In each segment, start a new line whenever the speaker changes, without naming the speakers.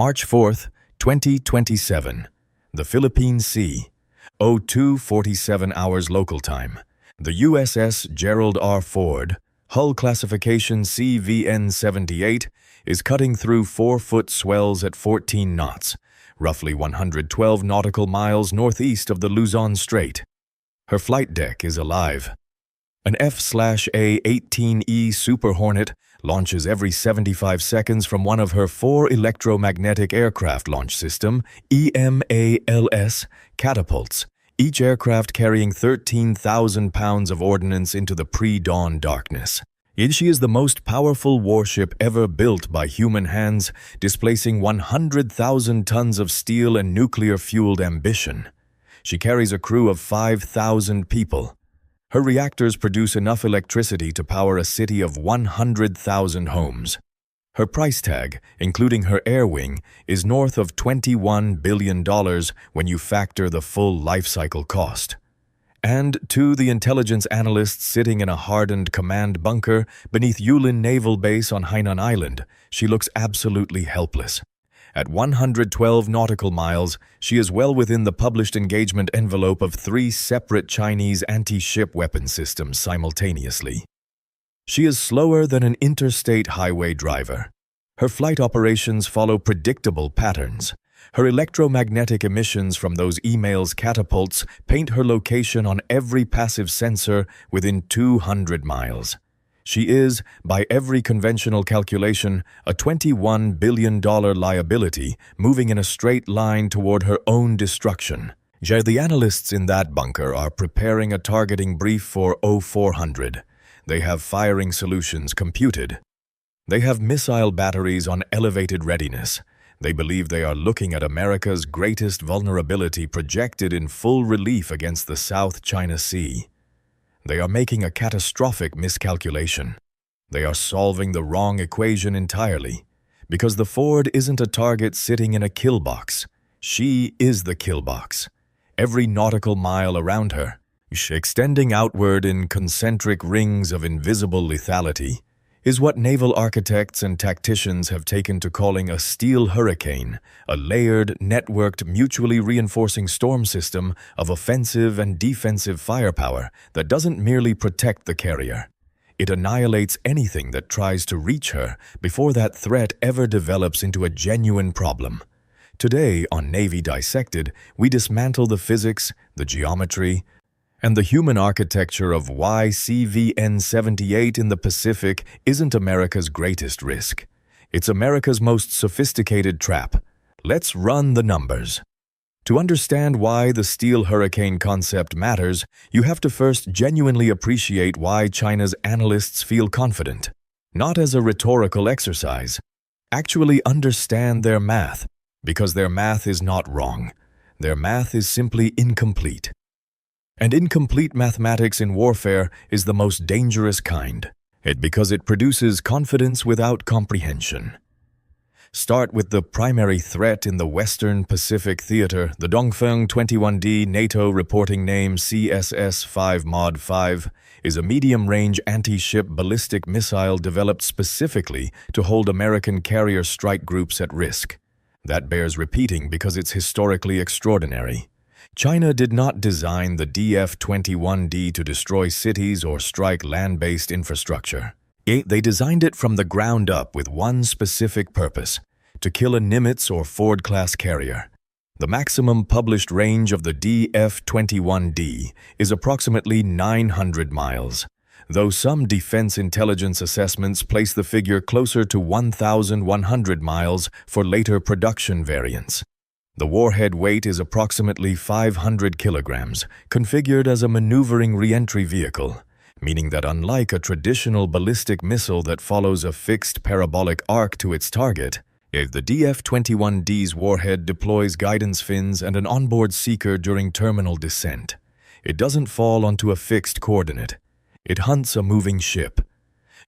March 4th, 2027. The Philippine Sea. 02:47 hours local time. The USS Gerald R. Ford, hull classification CVN-78, is cutting through 4-foot swells at 14 knots, roughly 112 nautical miles northeast of the Luzon Strait. Her flight deck is alive. An F/A-18E Super Hornet launches every 75 seconds from one of her 4 electromagnetic aircraft launch system, EMALS, catapults, each aircraft carrying 13,000 pounds of ordnance into the pre-dawn darkness. She is the most powerful warship ever built by human hands, displacing 100,000 tons of steel and nuclear-fueled ambition. She carries a crew of 5,000 people. Her reactors produce enough electricity to power a city of 100,000 homes. Her price tag, including her air wing, is north of $21 billion when you factor the full life cycle cost. And to the intelligence analysts sitting in a hardened command bunker beneath Yulin Naval Base on Hainan Island, she looks absolutely helpless. At 112 nautical miles, she is well within the published engagement envelope of 3 separate Chinese anti-ship weapon systems simultaneously. She is slower than an interstate highway driver. Her flight operations follow predictable patterns. Her electromagnetic emissions from those EMALS catapults paint her location on every passive sensor within 200 miles. She is, by every conventional calculation, a $21 billion liability moving in a straight line toward her own destruction. The analysts in that bunker are preparing a targeting brief for 0400. They have firing solutions computed. They have missile batteries on elevated readiness. They believe they are looking at America's greatest vulnerability projected in full relief against the South China Sea. They are making a catastrophic miscalculation. They are solving the wrong equation entirely, because the Ford isn't a target sitting in a kill box. She is the kill box. Every nautical mile around her, extending outward in concentric rings of invisible lethality, is what naval architects and tacticians have taken to calling a steel hurricane, a layered, networked, mutually reinforcing storm system of offensive and defensive firepower that doesn't merely protect the carrier. It annihilates anything that tries to reach her before that threat ever develops into a genuine problem. Today, on Navy Dissected, we dismantle the physics, the geometry, and the human architecture of why CVN-78 in the Pacific isn't America's greatest risk. It's America's most sophisticated trap. Let's run the numbers. To understand why the steel hurricane concept matters, you have to first genuinely appreciate why China's analysts feel confident. Not as a rhetorical exercise. Actually understand their math, because their math is not wrong. Their math is simply incomplete. And incomplete mathematics in warfare is the most dangerous kind, because it produces confidence without comprehension. Start with the primary threat in the Western Pacific Theater, the Dongfeng 21D NATO reporting name CSS-5 Mod 5 is a medium-range anti-ship ballistic missile developed specifically to hold American carrier strike groups at risk. That bears repeating because it's historically extraordinary. China did not design the DF-21D to destroy cities or strike land-based infrastructure. They designed it from the ground up with one specific purpose: to kill a Nimitz or Ford-class carrier. The maximum published range of the DF-21D is approximately 900 miles, though some defense intelligence assessments place the figure closer to 1,100 miles for later production variants. The warhead weight is approximately 500 kilograms, configured as a maneuvering re-entry vehicle, meaning that unlike a traditional ballistic missile that follows a fixed parabolic arc to its target, if the DF-21D's warhead deploys guidance fins and an onboard seeker during terminal descent, it doesn't fall onto a fixed coordinate. It hunts a moving ship.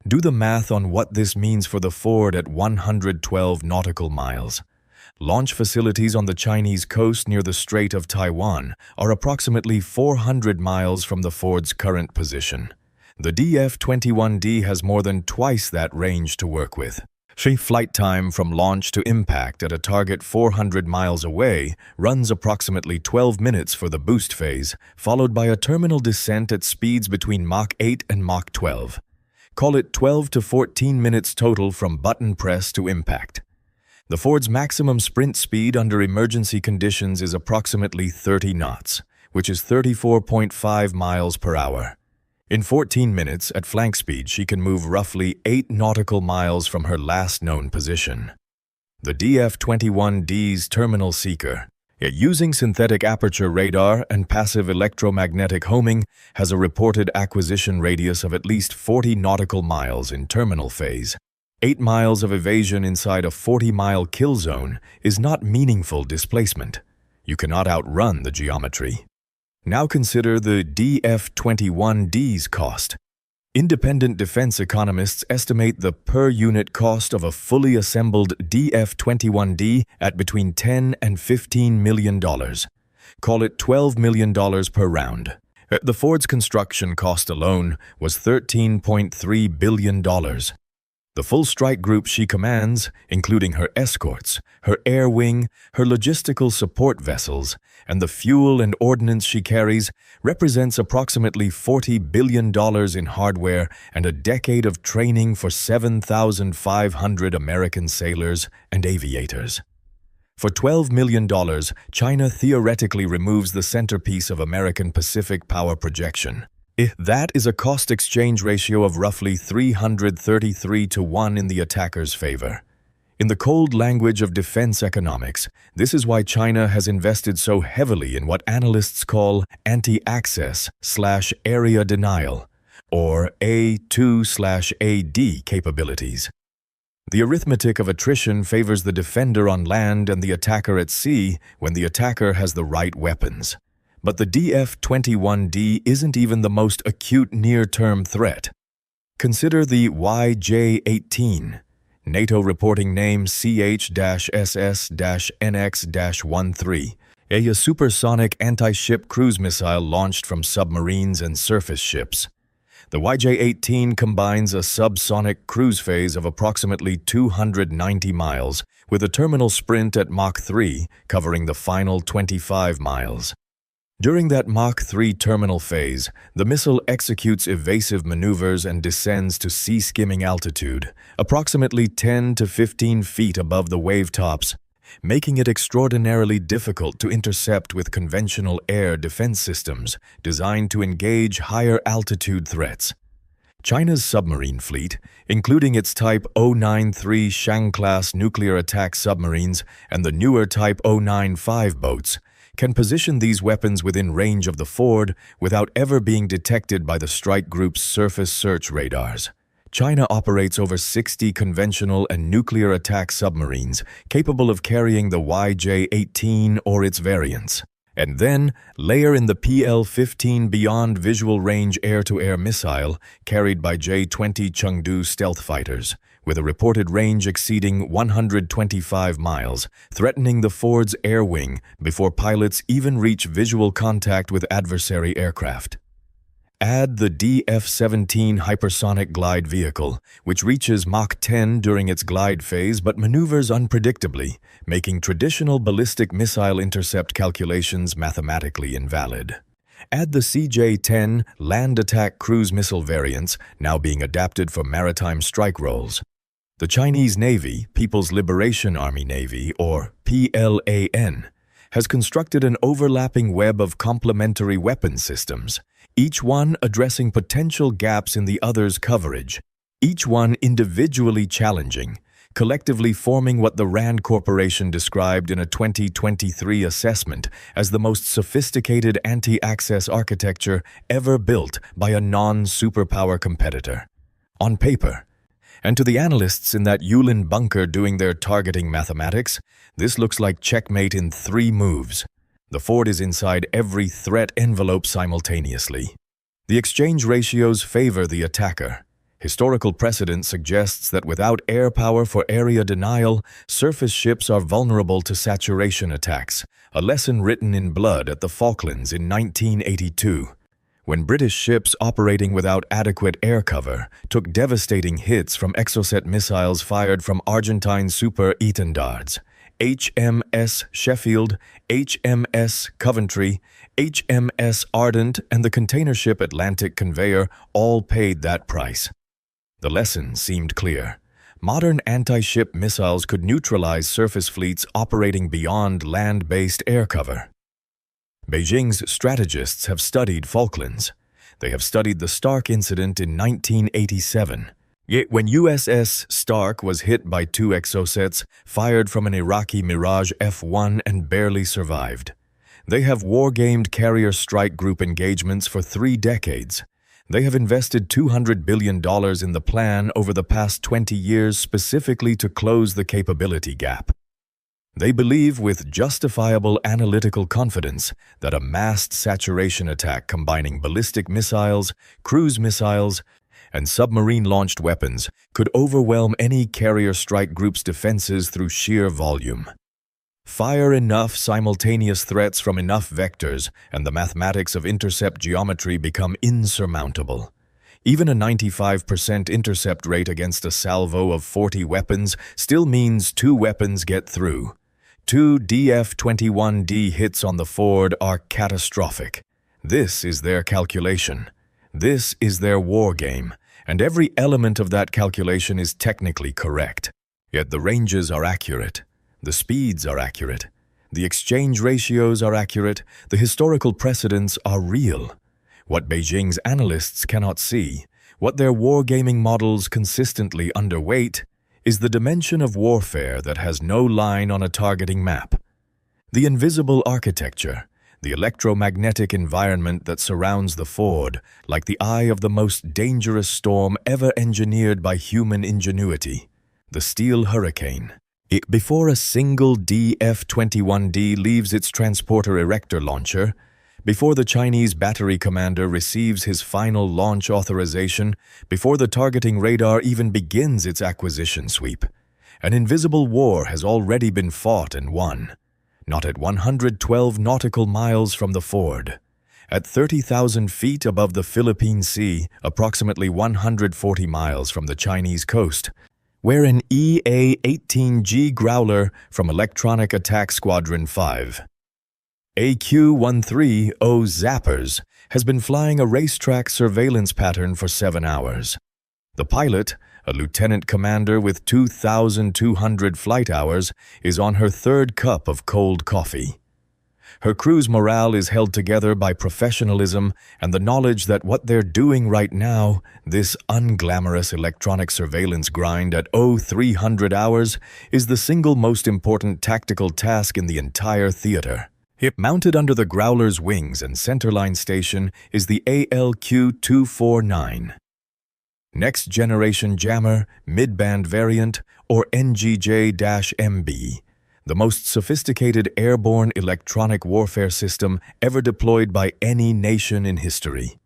Do the math on what this means for the Ford at 112 nautical miles. Launch facilities on the Chinese coast near the Strait of Taiwan are approximately 400 miles from the Ford's current position. The DF-21D has more than twice that range to work with. Flight time from launch to impact at a target 400 miles away runs approximately 12 minutes for the boost phase, followed by a terminal descent at speeds between Mach 8 and Mach 12. Call it 12 to 14 minutes total from button press to impact. The Ford's maximum sprint speed under emergency conditions is approximately 30 knots, which is 34.5 miles per hour. In 14 minutes, at flank speed, she can move roughly 8 nautical miles from her last known position. The DF-21D's terminal seeker, using synthetic aperture radar and passive electromagnetic homing, has a reported acquisition radius of at least 40 nautical miles in terminal phase. 8 miles of evasion inside a 40-mile kill zone is not meaningful displacement. You cannot outrun the geometry. Now consider the DF-21D's cost. Independent defense economists estimate the per-unit cost of a fully assembled DF-21D at between $10 and $15 million. Call it $12 million per round. The Ford's construction cost alone was $13.3 billion. The full strike group she commands, including her escorts, her air wing, her logistical support vessels, and the fuel and ordnance she carries, represents approximately $40 billion in hardware and a decade of training for 7,500 American sailors and aviators. For $12 million, China theoretically removes the centerpiece of American Pacific power projection. That is a cost exchange ratio of roughly 333 to 1 in the attacker's favor. In the cold language of defense economics, this is why China has invested so heavily in what analysts call anti-access/area denial, or A2/AD capabilities. The arithmetic of attrition favors the defender on land and the attacker at sea when the attacker has the right weapons. But the DF-21D isn't even the most acute near-term threat. Consider the YJ-18, NATO reporting name CH-SS-NX-13, a supersonic anti-ship cruise missile launched from submarines and surface ships. The YJ-18 combines a subsonic cruise phase of approximately 290 miles with a terminal sprint at Mach 3 covering the final 25 miles. During that Mach 3 terminal phase, the missile executes evasive maneuvers and descends to sea-skimming altitude, approximately 10 to 15 feet above the wave tops, making it extraordinarily difficult to intercept with conventional air defense systems designed to engage higher altitude threats. China's submarine fleet, including its Type 093 Shang-class nuclear attack submarines and the newer Type 095 boats, can position these weapons within range of the Ford without ever being detected by the strike group's surface search radars. China operates over 60 conventional and nuclear attack submarines capable of carrying the YJ-18 or its variants. And then layer in the PL-15 Beyond Visual Range air-to-air missile carried by J-20 Chengdu stealth fighters, with a reported range exceeding 125 miles, threatening the Ford's air wing before pilots even reach visual contact with adversary aircraft. Add the DF-17 hypersonic glide vehicle, which reaches Mach 10 during its glide phase but maneuvers unpredictably, making traditional ballistic missile intercept calculations mathematically invalid. Add the CJ-10 land attack cruise missile variants, now being adapted for maritime strike roles. The Chinese Navy, People's Liberation Army Navy, or PLAN, has constructed an overlapping web of complementary weapon systems, each one addressing potential gaps in the other's coverage, each one individually challenging, collectively forming what the RAND Corporation described in a 2023 assessment as the most sophisticated anti-access architecture ever built by a non-superpower competitor. On paper, and to the analysts in that Yulin bunker doing their targeting mathematics, this looks like checkmate in 3 moves. The Ford is inside every threat envelope simultaneously. The exchange ratios favor the attacker. Historical precedent suggests that without air power for area denial, surface ships are vulnerable to saturation attacks, a lesson written in blood at the Falklands in 1982. when British ships operating without adequate air cover took devastating hits from Exocet missiles fired from Argentine super etendards, HMS Sheffield, HMS Coventry, HMS Ardent, and the container ship Atlantic Conveyor all paid that price. The lesson seemed clear. Modern anti-ship missiles could neutralize surface fleets operating beyond land-based air cover. Beijing's strategists have studied Falklands. They have studied the Stark incident in 1987. Yet when USS Stark was hit by 2 exocets fired from an Iraqi Mirage F-1 and barely survived. They have war-gamed carrier strike group engagements for 3 decades. They have invested $200 billion in the plan over the past 20 years specifically to close the capability gap. They believe with justifiable analytical confidence that a massed saturation attack combining ballistic missiles, cruise missiles, and submarine-launched weapons could overwhelm any carrier strike group's defenses through sheer volume. Fire enough simultaneous threats from enough vectors, and the mathematics of intercept geometry become insurmountable. Even a 95% intercept rate against a salvo of 40 weapons still means 2 weapons get through. 2 DF-21D hits on the Ford are catastrophic. This is their calculation. This is their war game, and every element of that calculation is technically correct. Yet the ranges are accurate. The speeds are accurate. The exchange ratios are accurate. The historical precedents are real. What Beijing's analysts cannot see, what their wargaming models consistently underweight, is the dimension of warfare that has no line on a targeting map. The invisible architecture, the electromagnetic environment that surrounds the Ford, like the eye of the most dangerous storm ever engineered by human ingenuity, the steel hurricane. Before a single DF-21D leaves its transporter erector launcher, before the Chinese battery commander receives his final launch authorization, before the targeting radar even begins its acquisition sweep, an invisible war has already been fought and won. Not at 112 nautical miles from the Ford. At 30,000 feet above the Philippine Sea, approximately 140 miles from the Chinese coast, where an EA-18G Growler from Electronic Attack Squadron 5, AQ-130 Zappers, has been flying a racetrack surveillance pattern for 7 hours. The pilot, a lieutenant commander with 2,200 flight hours, is on her 3rd cup of cold coffee. Her crew's morale is held together by professionalism and the knowledge that what they're doing right now, this unglamorous electronic surveillance grind at 300 hours, is the single most important tactical task in the entire theater. Mounted under the Growler's wings and centerline station is the ALQ-249. Next Generation Jammer, Mid-Band Variant, or NGJ-MB. The most sophisticated airborne electronic warfare system ever deployed by any nation in history.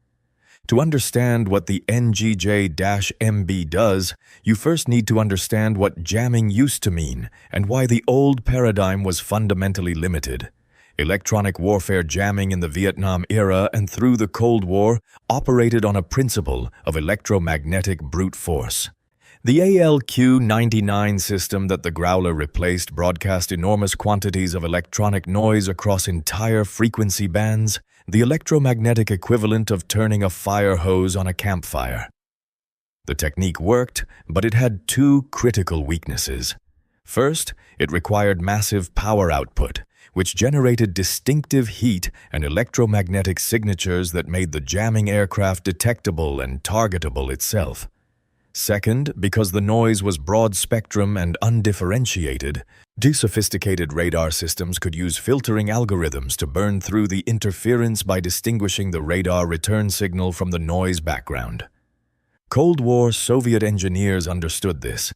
To understand what the NGJ-MB does, you first need to understand what jamming used to mean and why the old paradigm was fundamentally limited. Electronic warfare jamming in the Vietnam era and through the Cold War operated on a principle of electromagnetic brute force. The ALQ-99 system that the Growler replaced broadcast enormous quantities of electronic noise across entire frequency bands, the electromagnetic equivalent of turning a fire hose on a campfire. The technique worked, but it had 2 critical weaknesses. First, it required massive power output, which generated distinctive heat and electromagnetic signatures that made the jamming aircraft detectable and targetable itself. Second, because the noise was broad-spectrum and undifferentiated, sophisticated radar systems could use filtering algorithms to burn through the interference by distinguishing the radar return signal from the noise background. Cold War Soviet engineers understood this.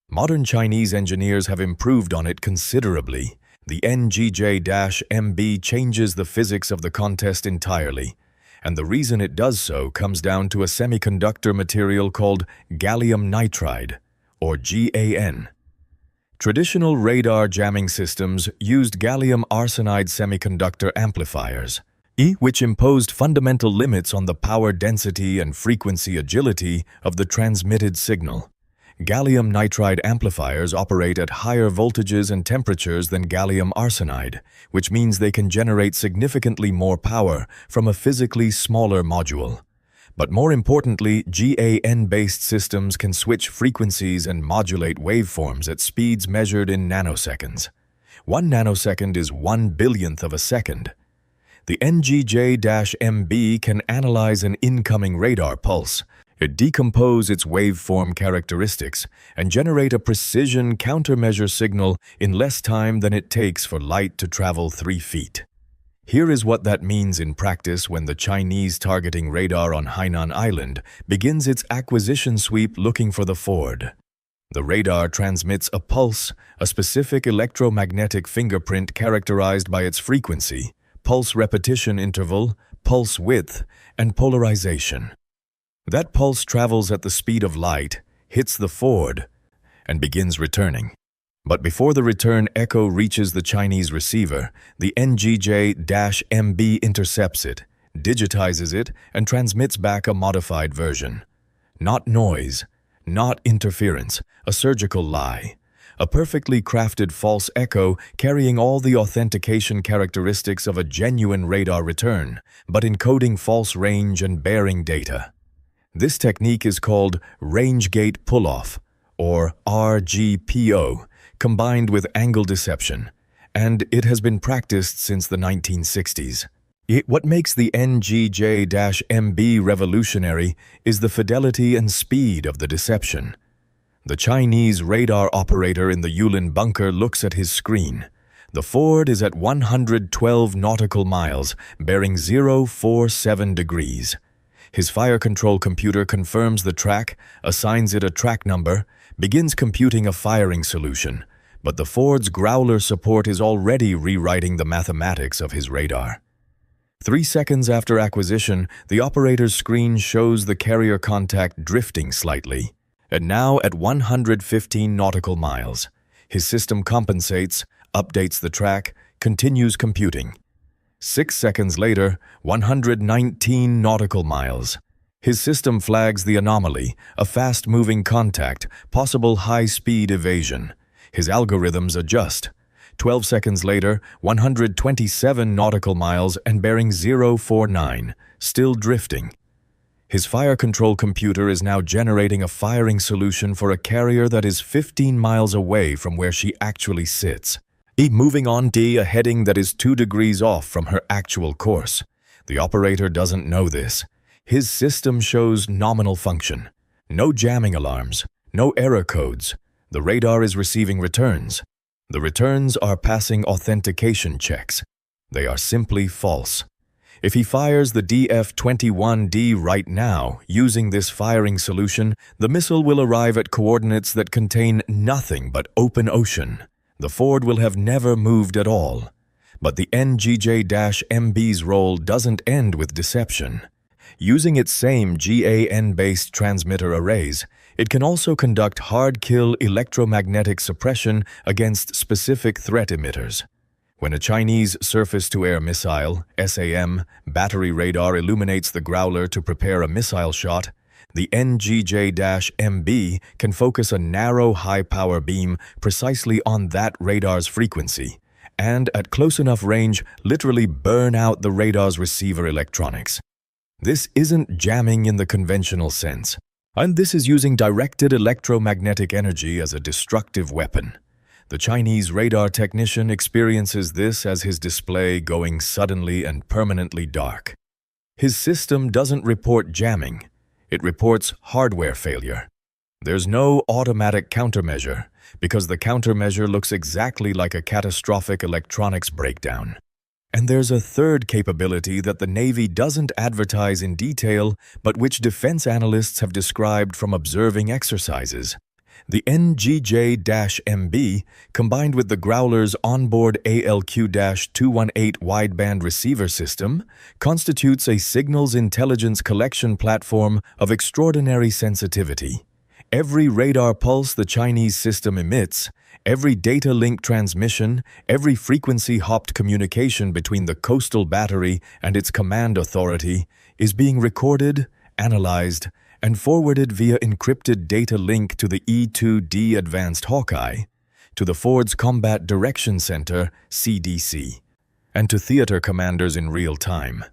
Modern Chinese engineers have improved on it considerably. The NGJ-MB changes the physics of the contest entirely, and the reason it does so comes down to a semiconductor material called gallium nitride, or GaN. Traditional radar jamming systems used gallium arsenide semiconductor amplifiers, which imposed fundamental limits on the power density and frequency agility of the transmitted signal. Gallium nitride amplifiers operate at higher voltages and temperatures than gallium arsenide, which means they can generate significantly more power from a physically smaller module. But more importantly, GaN-based systems can switch frequencies and modulate waveforms at speeds measured in nanoseconds. 1 nanosecond is 1/1000th of a second. The NGJ-MB can analyze an incoming radar pulse, decompose its waveform characteristics, and generate a precision countermeasure signal in less time than it takes for light to travel 3 feet. Here is what that means in practice when the Chinese targeting radar on Hainan Island begins its acquisition sweep looking for the Ford. The radar transmits a pulse, a specific electromagnetic fingerprint characterized by its frequency, pulse repetition interval, pulse width, and polarization. That pulse travels at the speed of light, hits the Ford, and begins returning. But before the return echo reaches the Chinese receiver, the NGJ-MB intercepts it, digitizes it, and transmits back a modified version. Not noise, not interference, a surgical lie. A perfectly crafted false echo carrying all the authentication characteristics of a genuine radar return, but encoding false range and bearing data. This technique is called range gate pull-off, or RGPO, combined with angle deception, and it has been practiced since the 1960s. What makes the NGJ-MB revolutionary is the fidelity and speed of the deception. The Chinese radar operator in the Yulin bunker looks at his screen. The Ford is at 112 nautical miles, bearing 047 degrees. His fire control computer confirms the track, assigns it a track number, begins computing a firing solution, but the Ford's growler support is already rewriting the mathematics of his radar. 3 seconds after acquisition, the operator's screen shows the carrier contact drifting slightly, and now at 115 nautical miles. His system compensates, updates the track, continues computing. 6 seconds later, 119 nautical miles. His system flags the anomaly, a fast-moving contact, possible high-speed evasion. His algorithms adjust. 12 seconds later, 127 nautical miles and bearing 049, still drifting. His fire control computer is now generating a firing solution for a carrier that is 15 miles away from where she actually sits. Moving on a heading that is 2 degrees off from her actual course. The operator doesn't know this. His system shows nominal function. No jamming alarms, no error codes. The radar is receiving returns. The returns are passing authentication checks. They are simply false. If he fires the DF-21D right now, using this firing solution, the missile will arrive at coordinates that contain nothing but open ocean. The Ford will have never moved at all. But the NGJ-MB's role doesn't end with deception. Using its same GaN-based transmitter arrays, it can also conduct hard-kill electromagnetic suppression against specific threat emitters. When a Chinese surface-to-air missile, SAM, battery radar illuminates the growler to prepare a missile shot, the NGJ-MB can focus a narrow high-power beam precisely on that radar's frequency, and at close enough range, literally burn out the radar's receiver electronics. This isn't jamming in the conventional sense, and this is using directed electromagnetic energy as a destructive weapon. The Chinese radar technician experiences this as his display going suddenly and permanently dark. His system doesn't report jamming. It reports hardware failure. There's no automatic countermeasure, because the countermeasure looks exactly like a catastrophic electronics breakdown. And there's a third capability that the Navy doesn't advertise in detail, but which defense analysts have described from observing exercises. The NGJ-MB, combined with the Growler's onboard ALQ-218 wideband receiver system, constitutes a signals intelligence collection platform of extraordinary sensitivity. Every radar pulse the Chinese system emits, Every data link transmission, every frequency-hopped communication between the coastal battery and its command authority is being recorded, analyzed, and forwarded via encrypted data link to the E-2D Advanced Hawkeye, to the Ford's Combat Direction Center, CDC, and to theater commanders in real time.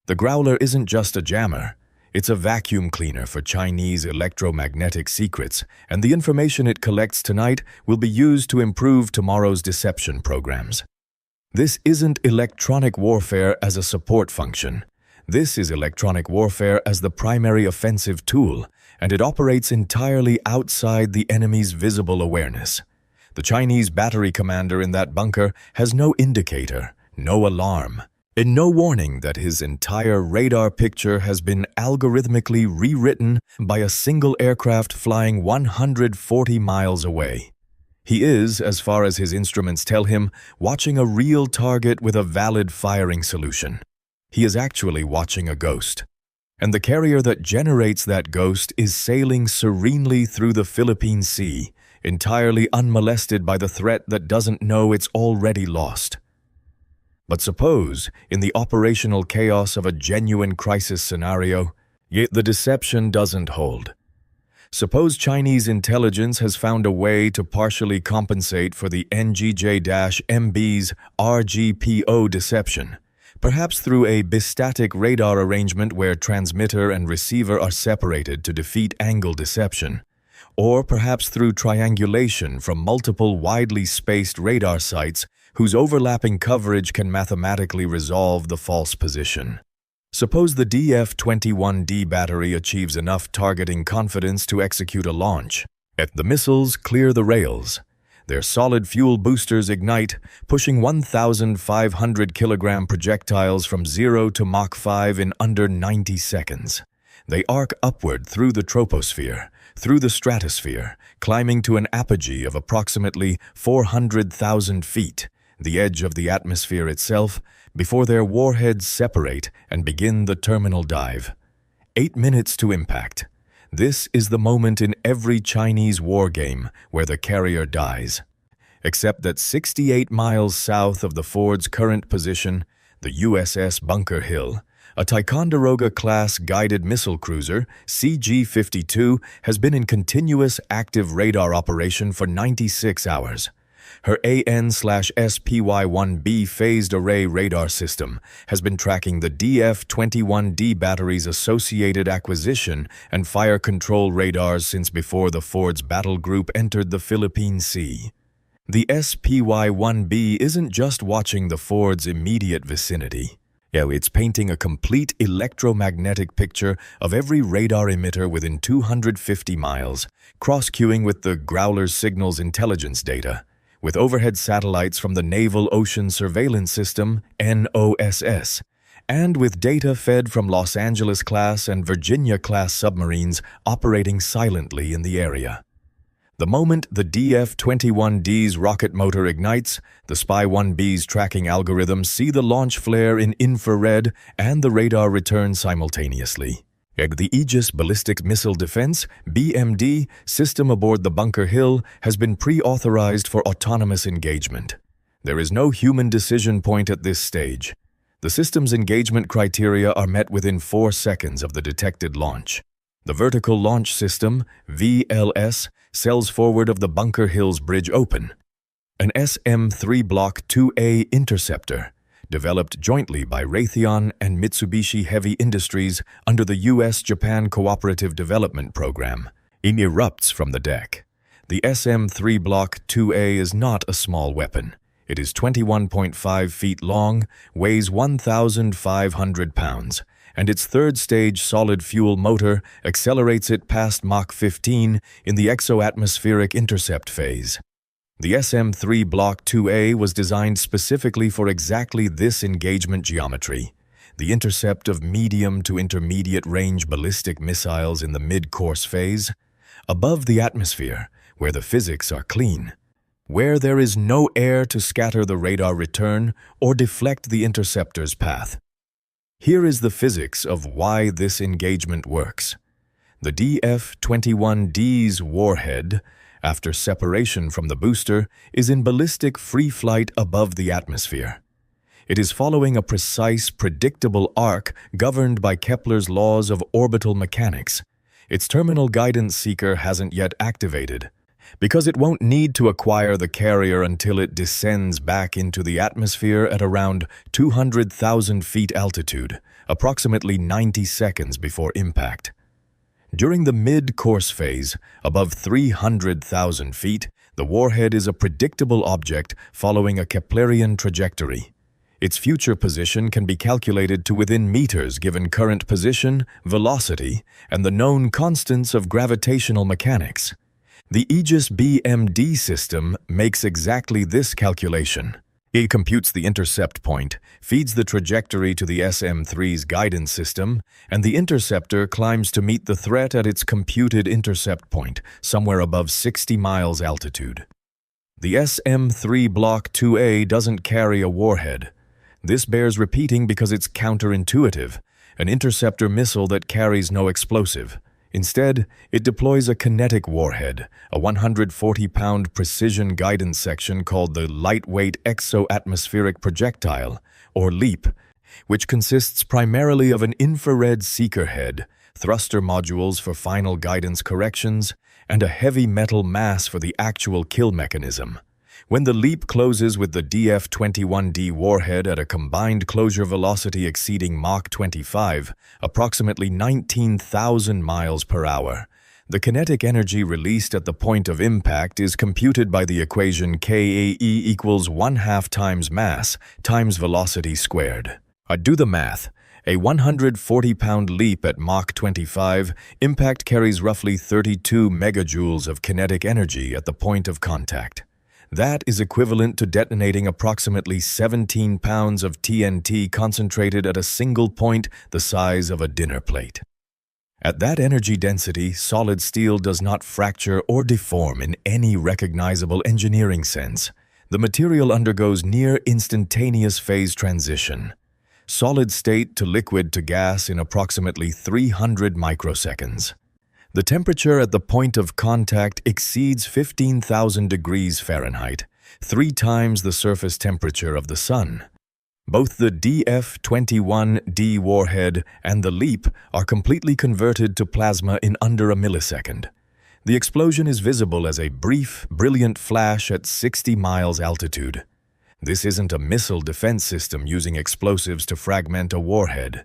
The Growler isn't just a jammer. It's a vacuum cleaner for Chinese electromagnetic secrets, and the information it collects tonight will be used to improve tomorrow's deception programs. This isn't electronic warfare as a support function. This is electronic warfare as the primary offensive tool, and it operates entirely outside the enemy's visible awareness. The Chinese battery commander in that bunker has no indicator, no alarm, and no warning that his entire radar picture has been algorithmically rewritten by a single aircraft flying 140 miles away. He is, as far as his instruments tell him, watching a real target with a valid firing solution. He is actually watching a ghost. And the carrier that generates that ghost is sailing serenely through the Philippine Sea, entirely unmolested by the threat that doesn't know it's already lost. But suppose, in the operational chaos of a genuine crisis scenario, yet the deception doesn't hold. Suppose Chinese intelligence has found a way to partially compensate for the NGJ-MB's RGPO deception, perhaps through a bistatic radar arrangement where transmitter and receiver are separated to defeat angle deception, or perhaps through triangulation from multiple widely spaced radar sites whose overlapping coverage can mathematically resolve the false position. Suppose the DF-21D battery achieves enough targeting confidence to execute a launch. The missiles clear the rails. Their solid fuel boosters ignite, pushing 1,500 kilogram projectiles from 0 to Mach 5 in under 90 seconds. They arc upward through the troposphere, through the stratosphere, climbing to an apogee of approximately 400,000 feet, the edge of the atmosphere itself, before their warheads separate and begin the terminal dive. 8 minutes to impact. This is the moment in every Chinese war game where the carrier dies. Except that 68 miles south of the Ford's current position, the USS Bunker Hill, a Ticonderoga-class guided missile cruiser, CG-52, has been in continuous active radar operation for 96 hours. Her AN/SPY-1B phased array radar system has been tracking the DF-21D battery's associated acquisition and fire control radars since before the Ford's battle group entered the Philippine Sea. The SPY-1B isn't just watching the Ford's immediate vicinity. It's painting a complete electromagnetic picture of every radar emitter within 250 miles, cross-cueing with the Growler's signals intelligence data, with overhead satellites from the Naval Ocean Surveillance System, NOSS, and with data fed from Los Angeles-class and Virginia-class submarines operating silently in the area. The moment the DF-21D's rocket motor ignites, the SPY-1B's tracking algorithms see the launch flare in infrared and the radar return simultaneously. The Aegis Ballistic Missile Defense (BMD) system aboard the Bunker Hill has been pre-authorized for autonomous engagement. There is no human decision point at this stage. The system's engagement criteria are met within 4 seconds of the detected launch. The Vertical Launch System (VLS) sails forward of the Bunker Hill's bridge open. An SM-3 Block 2A interceptor, developed jointly by Raytheon and Mitsubishi Heavy Industries under the U.S.-Japan Cooperative Development Program, erupts from the deck. The SM-3 Block 2A is not a small weapon. It is 21.5 feet long, weighs 1,500 pounds, and its third-stage solid-fuel motor accelerates it past Mach 15 in the exo-atmospheric intercept phase. The SM-3 Block 2A was designed specifically for exactly this engagement geometry, the intercept of medium to intermediate range ballistic missiles in the mid-course phase, above the atmosphere, where the physics are clean, where there is no air to scatter the radar return or deflect the interceptor's path. Here is the physics of why this engagement works. The DF-21D's warhead, after separation from the booster, is in ballistic free flight above the atmosphere. It is following a precise, predictable arc governed by Kepler's laws of orbital mechanics. Its terminal guidance seeker hasn't yet activated, because it won't need to acquire the carrier until it descends back into the atmosphere at around 200,000 feet altitude, approximately 90 seconds before impact. During the mid-course phase, above 300,000 feet, the warhead is a predictable object following a Keplerian trajectory. Its future position can be calculated to within meters given current position, velocity, and the known constants of gravitational mechanics. The Aegis BMD system makes exactly this calculation. It computes the intercept point, feeds the trajectory to the SM-3's guidance system, and the interceptor climbs to meet the threat at its computed intercept point, somewhere above 60 miles altitude. The SM-3 Block 2A doesn't carry a warhead. This bears repeating because it's counterintuitive, an interceptor missile that carries no explosive. Instead, it deploys a kinetic warhead, a 140-pound precision guidance section called the Lightweight Exo-Atmospheric Projectile, or LEAP, which consists primarily of an infrared seeker head, thruster modules for final guidance corrections, and a heavy metal mass for the actual kill mechanism. When the LEAP closes with the DF-21D warhead at a combined closure velocity exceeding Mach 25, approximately 19,000 miles per hour, the kinetic energy released at the point of impact is computed by the equation KAE equals 1/2 times mass times velocity squared. Do the math. A 140-pound leap at Mach 25, impact carries roughly 32 megajoules of kinetic energy at the point of contact. That is equivalent to detonating approximately 17 pounds of TNT concentrated at a single point the size of a dinner plate. At that energy density, solid steel does not fracture or deform in any recognizable engineering sense. The material undergoes near instantaneous phase transition, solid state to liquid to gas in approximately 300 microseconds. The temperature at the point of contact exceeds 15,000 degrees Fahrenheit, 3 times the surface temperature of the Sun. Both the DF-21D warhead and the LEAP are completely converted to plasma in under a millisecond. The explosion is visible as a brief, brilliant flash at 60 miles altitude. This isn't a missile defense system using explosives to fragment a warhead.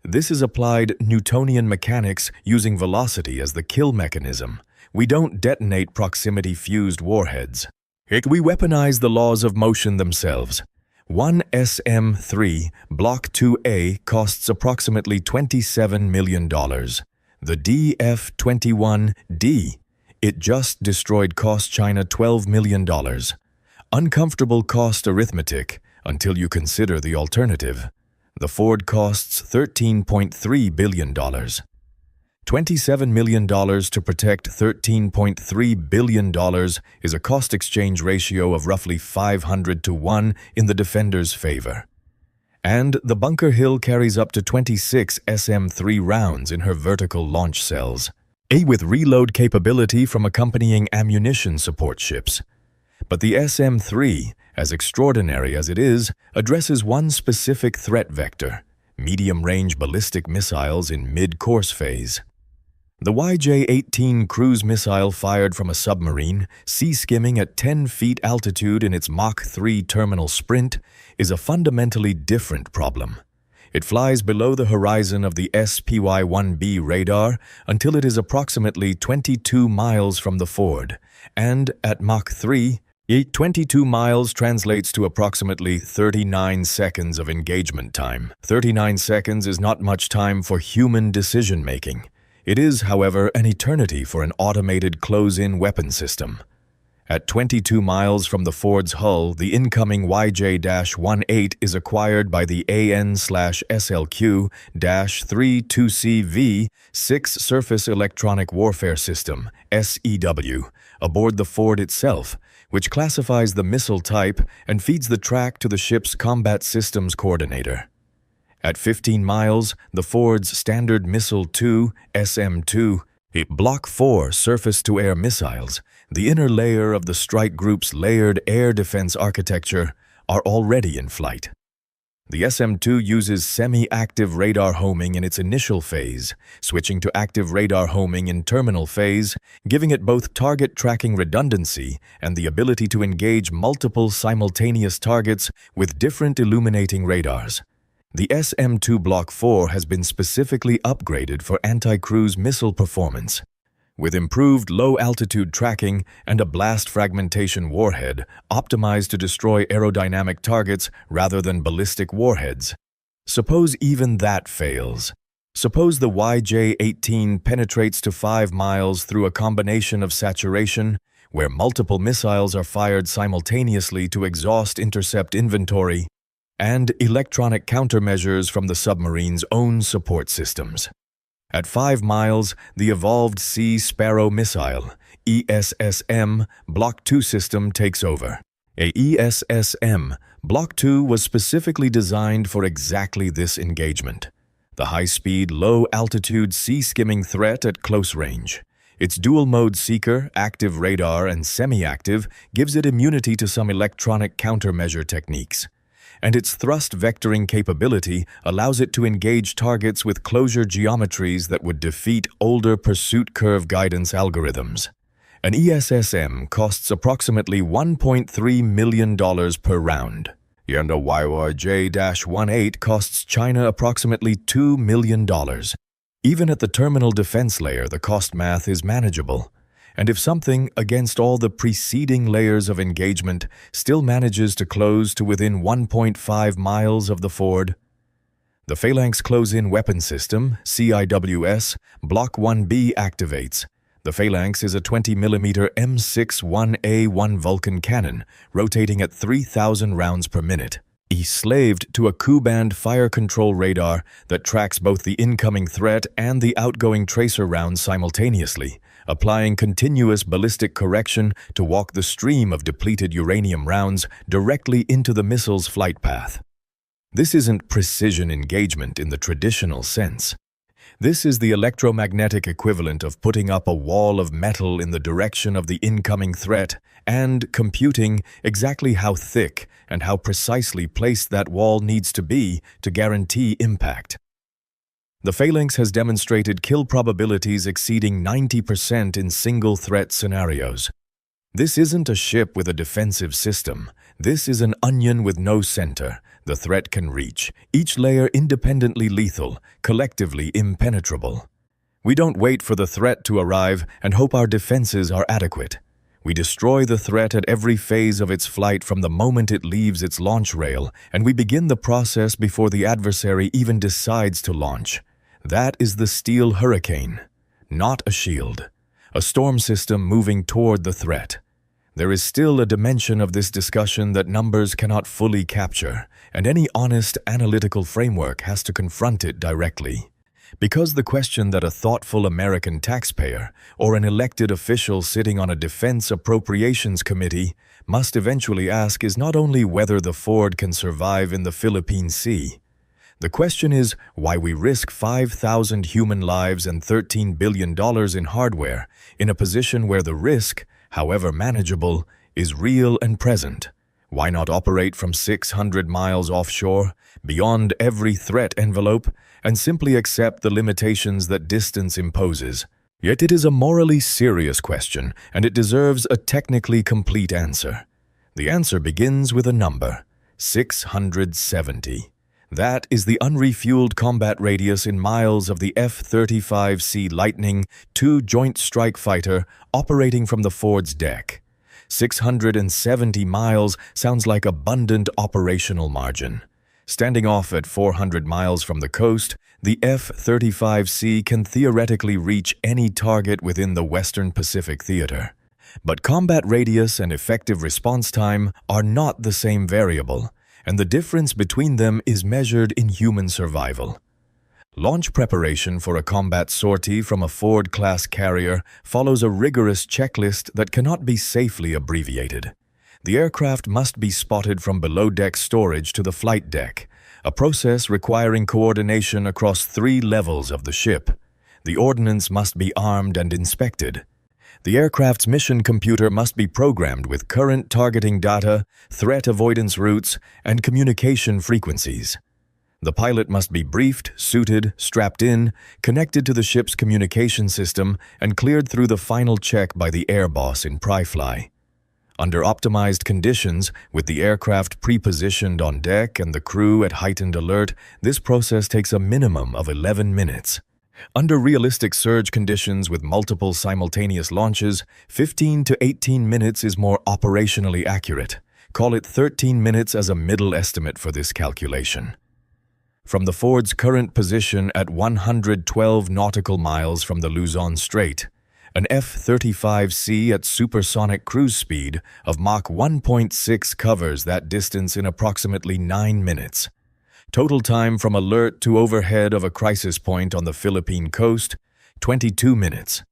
This is applied Newtonian mechanics using velocity as the kill mechanism. We don't detonate proximity-fused warheads. We weaponize the laws of motion themselves. One SM-3 Block 2A costs approximately $27 million. The DF-21D, it just destroyed, cost China $12 million. Uncomfortable cost arithmetic until you consider the alternative. The Ford costs $13.3 billion. $27 million to protect $13.3 billion is a cost-exchange ratio of roughly 500 to 1 in the defender's favor. And the Bunker Hill carries up to 26 SM-3 rounds in her vertical launch cells, with reload capability from accompanying ammunition support ships. But the SM-3, as extraordinary as it is, addresses one specific threat vector: medium-range ballistic missiles in mid-course phase. The YJ-18 cruise missile fired from a submarine, sea-skimming at 10 feet altitude in its Mach 3 terminal sprint, is a fundamentally different problem. It flies below the horizon of the SPY-1B radar until it is approximately 22 miles from the Ford, and at Mach 3, 22 miles translates to approximately 39 seconds of engagement time. 39 seconds is not much time for human decision-making. It is, however, an eternity for an automated close-in weapon system. At 22 miles from the Ford's hull, the incoming YJ-18 is acquired by the AN/SLQ-32CV-6 Surface Electronic Warfare System, SEW, aboard the Ford itself, which classifies the missile type and feeds the track to the ship's Combat Systems Coordinator. At 15 miles, the Ford's Standard Missile 2, SM-2, Block 4 surface-to-air missiles, the inner layer of the strike group's layered air defense architecture, are already in flight. The SM-2 uses semi-active radar homing in its initial phase, switching to active radar homing in terminal phase, giving it both target tracking redundancy and the ability to engage multiple simultaneous targets with different illuminating radars. The SM-2 Block 4 has been specifically upgraded for anti-cruise missile performance. With improved low-altitude tracking and a blast fragmentation warhead optimized to destroy aerodynamic targets rather than ballistic warheads. Suppose even that fails. Suppose the YJ-18 penetrates to 5 miles through a combination of saturation, where multiple missiles are fired simultaneously to exhaust intercept inventory, and electronic countermeasures from the submarine's own support systems. At 5 miles, the evolved Sea Sparrow missile, ESSM, Block 2 system takes over. A ESSM, Block 2 was specifically designed for exactly this engagement. The high-speed, low-altitude sea-skimming threat at close range. Its dual-mode seeker, active radar, and semi-active gives it immunity to some electronic countermeasure techniques. And its thrust vectoring capability allows it to engage targets with closure geometries that would defeat older pursuit curve guidance algorithms. An ESSM costs approximately $1.3 million per round, and a YJ-18 costs China approximately $2 million. Even at the terminal defense layer, the cost math is manageable. And if something, against all the preceding layers of engagement, still manages to close to within 1.5 miles of the ford, the Phalanx Close-In Weapon System, CIWS, Block 1B activates. The Phalanx is a 20mm M61A1 Vulcan cannon, rotating at 3,000 rounds per minute. Slaved to a Ku-band fire control radar that tracks both the incoming threat and the outgoing tracer rounds simultaneously, applying continuous ballistic correction to walk the stream of depleted uranium rounds directly into the missile's flight path. This isn't precision engagement in the traditional sense. This is the electromagnetic equivalent of putting up a wall of metal in the direction of the incoming threat and computing exactly how thick and how precisely placed that wall needs to be to guarantee impact. The Phalanx has demonstrated kill probabilities exceeding 90% in single-threat scenarios. This isn't a ship with a defensive system. This is an onion with no center. The threat can reach, each layer independently lethal, collectively impenetrable. We don't wait for the threat to arrive and hope our defenses are adequate. We destroy the threat at every phase of its flight from the moment it leaves its launch rail, and we begin the process before the adversary even decides to launch. That is the steel hurricane, not a shield, a storm system moving toward the threat. There is still a dimension of this discussion that numbers cannot fully capture, and any honest analytical framework has to confront it directly. Because the question that a thoughtful American taxpayer or an elected official sitting on a defense appropriations committee must eventually ask is not only whether the Ford can survive in the Philippine Sea. The question is why we risk 5,000 human lives and $13 billion in hardware in a position where the risk, however manageable, is real and present. Why not operate from 600 miles offshore, beyond every threat envelope, and simply accept the limitations that distance imposes? Yet it is a morally serious question, and it deserves a technically complete answer. The answer begins with a number, 670. That is the unrefueled combat radius in miles of the F-35C Lightning II Joint Strike Fighter operating from the Ford's deck. 670 miles sounds like abundant operational margin. Standing off at 400 miles from the coast, the F-35C can theoretically reach any target within the Western Pacific Theater. But combat radius and effective response time are not the same variable, and the difference between them is measured in human survival. Launch preparation for a combat sortie from a Ford-class carrier follows a rigorous checklist that cannot be safely abbreviated. The aircraft must be spotted from below-deck storage to the flight deck, a process requiring coordination across 3 levels of the ship. The ordnance must be armed and inspected. The aircraft's mission computer must be programmed with current targeting data, threat avoidance routes, and communication frequencies. The pilot must be briefed, suited, strapped in, connected to the ship's communication system, and cleared through the final check by the air boss in Pryfly. Under optimized conditions, with the aircraft pre-positioned on deck and the crew at heightened alert, this process takes a minimum of 11 minutes. Under realistic surge conditions with multiple simultaneous launches, 15 to 18 minutes is more operationally accurate. Call it 13 minutes as a middle estimate for this calculation. From the Ford's current position at 112 nautical miles from the Luzon Strait, an F-35C at supersonic cruise speed of Mach 1.6 covers that distance in approximately 9 minutes. Total time from alert to overhead of a crisis point on the Philippine coast, 22 minutes.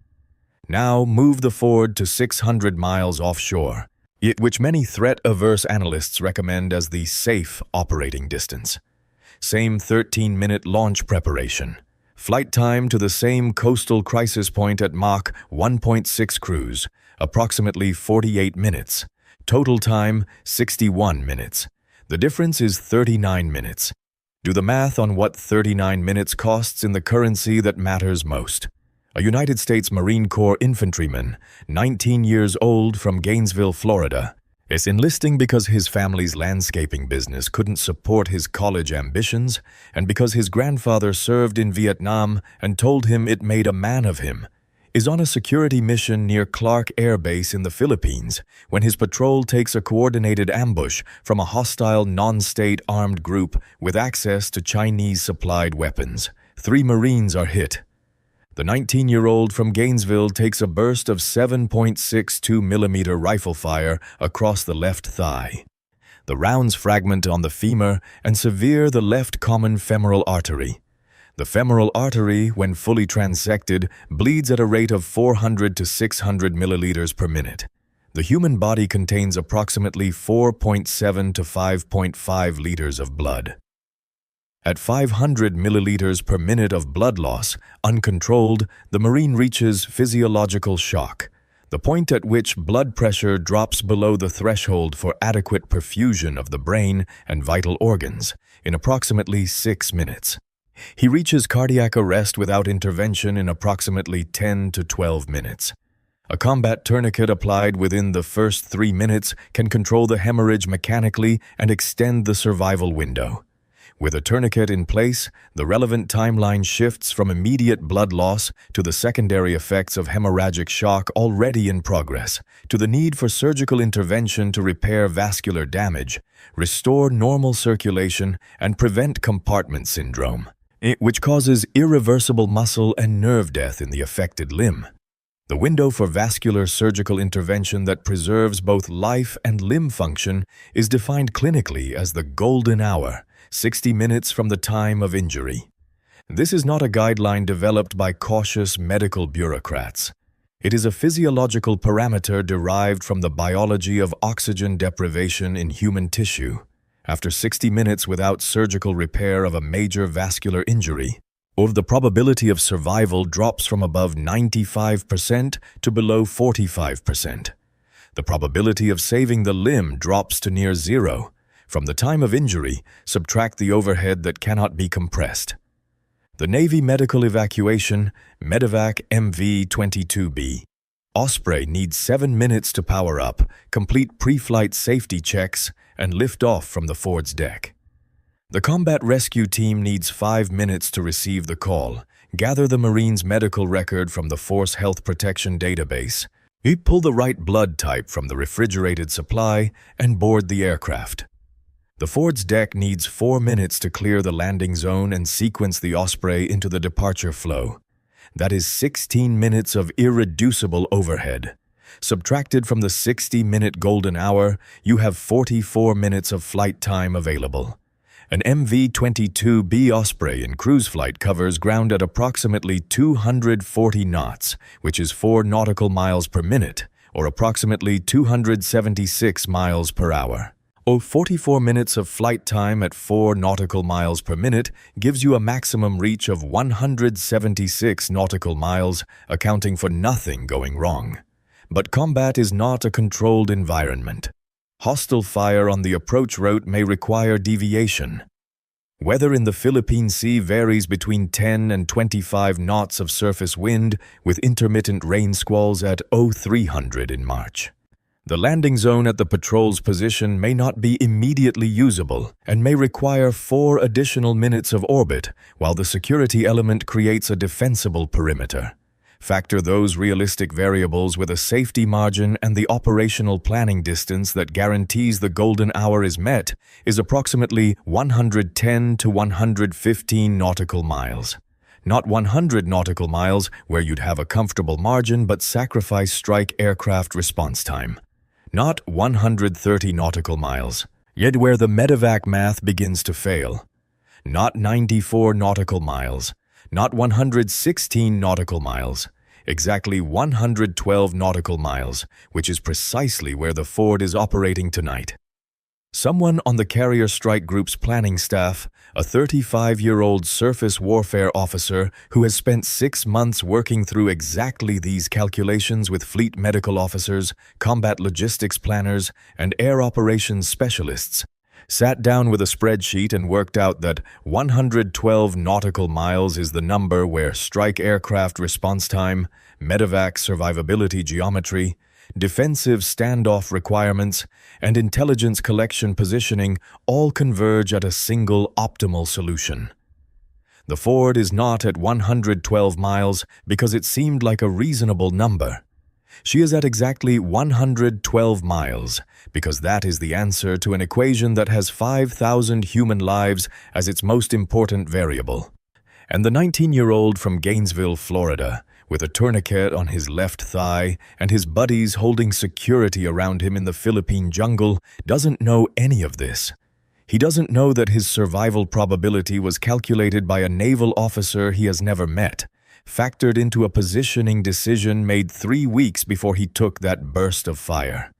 Now move the Ford to 600 miles offshore, which many threat-averse analysts recommend as the safe operating distance. Same 13-minute launch preparation. Flight time to the same coastal crisis point at Mach 1.6 cruise, approximately 48 minutes. Total time, 61 minutes. The difference is 39 minutes. Do the math on what 39 minutes costs in the currency that matters most. A United States Marine Corps infantryman, 19 years old from Gainesville, Florida, is enlisting because his family's landscaping business couldn't support his college ambitions and because his grandfather served in Vietnam and told him it made a man of him, is on a security mission near Clark Air Base in the Philippines when his patrol takes a coordinated ambush from a hostile non-state armed group with access to Chinese-supplied weapons. 3 Marines are hit. The 19-year-old from Gainesville takes a burst of 7.62 millimeter rifle fire across the left thigh. The rounds fragment on the femur and sever the left common femoral artery. The femoral artery, when fully transected, bleeds at a rate of 400 to 600 milliliters per minute. The human body contains approximately 4.7 to 5.5 liters of blood. At 500 milliliters per minute of blood loss, uncontrolled, the Marine reaches physiological shock, the point at which blood pressure drops below the threshold for adequate perfusion of the brain and vital organs, in approximately 6 minutes. He reaches cardiac arrest without intervention in approximately 10 to 12 minutes. A combat tourniquet applied within the first 3 minutes can control the hemorrhage mechanically and extend the survival window. With a tourniquet in place, the relevant timeline shifts from immediate blood loss to the secondary effects of hemorrhagic shock already in progress, to the need for surgical intervention to repair vascular damage, restore normal circulation, and prevent compartment syndrome, which causes irreversible muscle and nerve death in the affected limb. The window for vascular surgical intervention that preserves both life and limb function is defined clinically as the golden hour, 60 minutes from the time of injury. This is not a guideline developed by cautious medical bureaucrats. It is a physiological parameter derived from the biology of oxygen deprivation in human tissue. After 60 minutes without surgical repair of a major vascular injury, the probability of survival drops from above 95% to below 45%. The probability of saving the limb drops to near zero. From the time of injury, subtract the overhead that cannot be compressed. The Navy Medical Evacuation, Medevac MV-22B. Osprey needs 7 minutes to power up, complete pre-flight safety checks, and lift off from the Ford's deck. The combat rescue team needs 5 minutes to receive the call, gather the Marine's medical record from the Force Health Protection database, pull the right blood type from the refrigerated supply, and board the aircraft. The Ford's deck needs 4 minutes to clear the landing zone and sequence the Osprey into the departure flow. That is 16 minutes of irreducible overhead. Subtracted from the 60-minute golden hour, you have 44 minutes of flight time available. An MV-22B Osprey in cruise flight covers ground at approximately 240 knots, which is 4 nautical miles per minute, or approximately 276 miles per hour. or 44 minutes of flight time at 4 nautical miles per minute gives you a maximum reach of 176 nautical miles, accounting for nothing going wrong. But combat is not a controlled environment. Hostile fire on the approach route may require deviation. Weather in the Philippine Sea varies between 10 and 25 knots of surface wind, with intermittent rain squalls at 0300 in March. The landing zone at the patrol's position may not be immediately usable and may require 4 additional minutes of orbit, while the security element creates a defensible perimeter. Factor those realistic variables with a safety margin, and the operational planning distance that guarantees the golden hour is met is approximately 110 to 115 nautical miles. Not 100 nautical miles, where you'd have a comfortable margin but sacrifice strike aircraft response time. Not 130 nautical miles, yet where the medevac math begins to fail. Not 94 nautical miles, not 116 nautical miles, exactly 112 nautical miles, which is precisely where the Ford is operating tonight. Someone on the Carrier Strike Group's planning staff, a 35-year-old surface warfare officer who has spent 6 months working through exactly these calculations with fleet medical officers, combat logistics planners, and air operations specialists, sat down with a spreadsheet and worked out that 112 nautical miles is the number where strike aircraft response time, medevac survivability geometry, defensive standoff requirements, and intelligence collection positioning all converge at a single optimal solution. The Ford is not at 112 miles because it seemed like a reasonable number. She is at exactly 112 miles because that is the answer to an equation that has 5,000 human lives as its most important variable. And the 19-year-old from Gainesville, Florida, with a tourniquet on his left thigh and his buddies holding security around him in the Philippine jungle, doesn't know any of this. He doesn't know that his survival probability was calculated by a naval officer he has never met, factored into a positioning decision made 3 weeks before he took that burst of fire.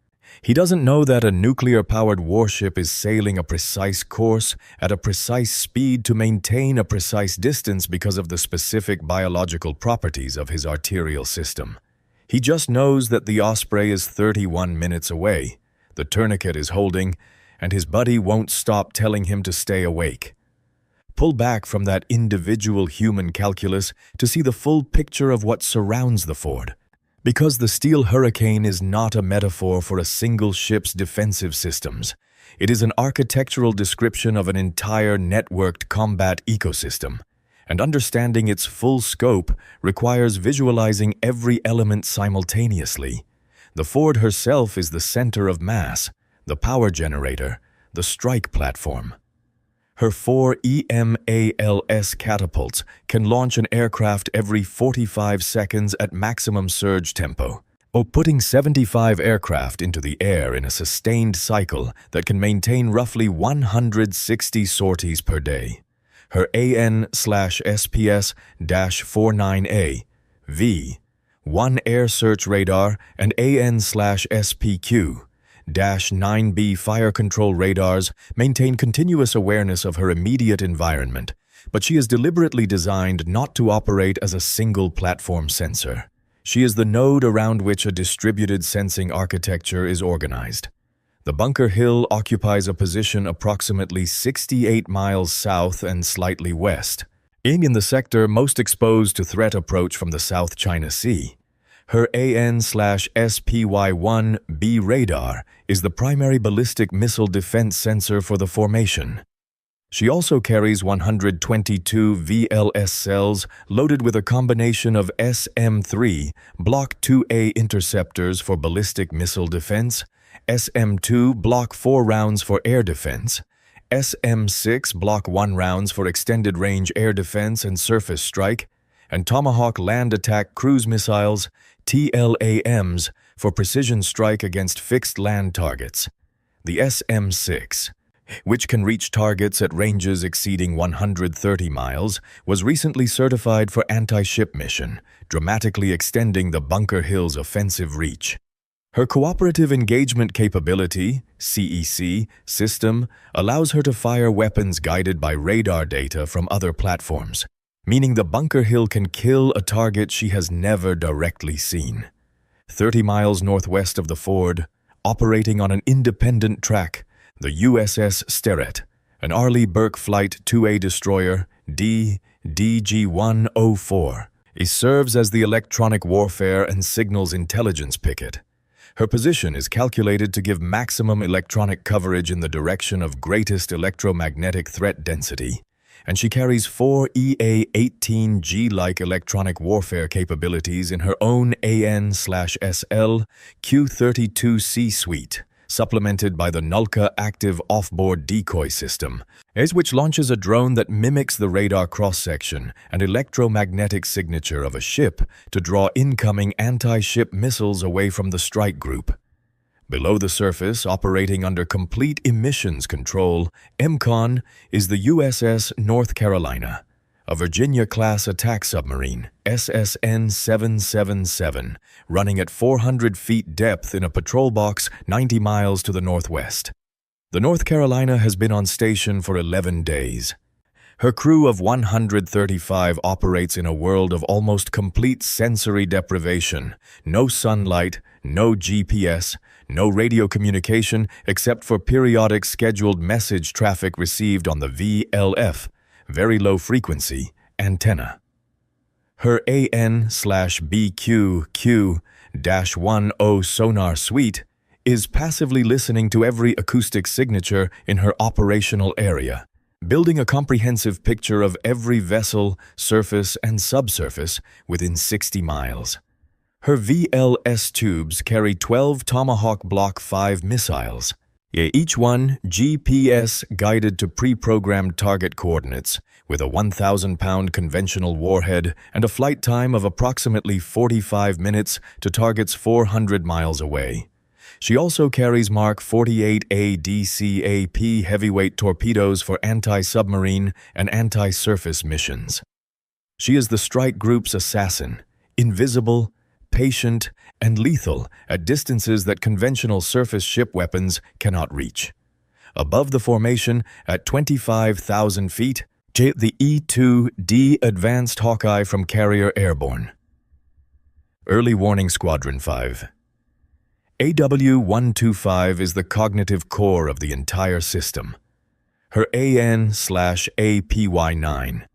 He doesn't know that a nuclear-powered warship is sailing a precise course at a precise speed to maintain a precise distance because of the specific biological properties of his arterial system. He just knows that the Osprey is 31 minutes away, the tourniquet is holding, and his buddy won't stop telling him to stay awake. Pull back from that individual human calculus to see the full picture of what surrounds the Ford. Because the Steel Hurricane is not a metaphor for a single ship's defensive systems. It is an architectural description of an entire networked combat ecosystem, and understanding its full scope requires visualizing every element simultaneously. The Ford herself is the center of mass, the power generator, the strike platform. Her 4 EMALS catapults can launch an aircraft every 45 seconds at maximum surge tempo, or putting 75 aircraft into the air in a sustained cycle that can maintain roughly 160 sorties per day. Her AN/SPS-49A, V, 1 air search radar, and AN/SPQ, -9B fire control radars maintain continuous awareness of her immediate environment, but she is deliberately designed not to operate as a single platform sensor. She is the node around which a distributed sensing architecture is organized. The Bunker Hill occupies a position approximately 68 miles south and slightly west, in the sector most exposed to threat approach from the South China Sea. Her AN/SPY-1B radar is the primary ballistic missile defense sensor for the formation. She also carries 122 VLS cells loaded with a combination of SM-3 Block 2A interceptors for ballistic missile defense, SM-2 Block 4 rounds for air defense, SM-6 Block 1 rounds for extended range air defense and surface strike, and Tomahawk land attack cruise missiles, TLAMs, for precision strike against fixed land targets. The SM-6, which can reach targets at ranges exceeding 130 miles, was recently certified for anti-ship mission, dramatically extending the Bunker Hill's offensive reach. Her cooperative engagement capability, CEC, system allows her to fire weapons guided by radar data from other platforms, meaning the Bunker Hill can kill a target she has never directly seen. 30 miles northwest of the ford, operating on an independent track, the USS Gerald, an Arleigh Burke Flight 2A destroyer, DG-104, serves as the electronic warfare and signals intelligence picket. Her position is calculated to give maximum electronic coverage in the direction of greatest electromagnetic threat density, and she carries 4 EA-18G-like electronic warfare capabilities in her own AN/SL Q-32C suite, supplemented by the Nulka active off-board decoy system, which launches a drone that mimics the radar cross-section and electromagnetic signature of a ship to draw incoming anti-ship missiles away from the strike group. Below the surface, operating under complete emissions control, MCON is the USS North Carolina, a Virginia-class attack submarine, SSN 777, running at 400 feet depth in a patrol box 90 miles to the northwest. The North Carolina has been on station for 11 days. Her crew of 135 operates in a world of almost complete sensory deprivation, no sunlight, no GPS, no radio communication except for periodic scheduled message traffic received on the VLF, very low frequency, antenna. Her AN/BQQ-10 sonar suite is passively listening to every acoustic signature in her operational area, building a comprehensive picture of every vessel, surface, and subsurface within 60 miles. Her VLS tubes carry 12 Tomahawk Block 5 missiles, each one GPS-guided to pre-programmed target coordinates, with a 1,000-pound conventional warhead and a flight time of approximately 45 minutes to targets 400 miles away. She also carries Mark 48 ADCAP heavyweight torpedoes for anti-submarine and anti-surface missions. She is the strike group's assassin, invisible, patient, and lethal at distances that conventional surface ship weapons cannot reach. Above the formation, at 25,000 feet, the E-2D Advanced Hawkeye from Carrier Airborne. Early Warning Squadron 5. AW-125 is the cognitive core of the entire system. Her AN/APY-9.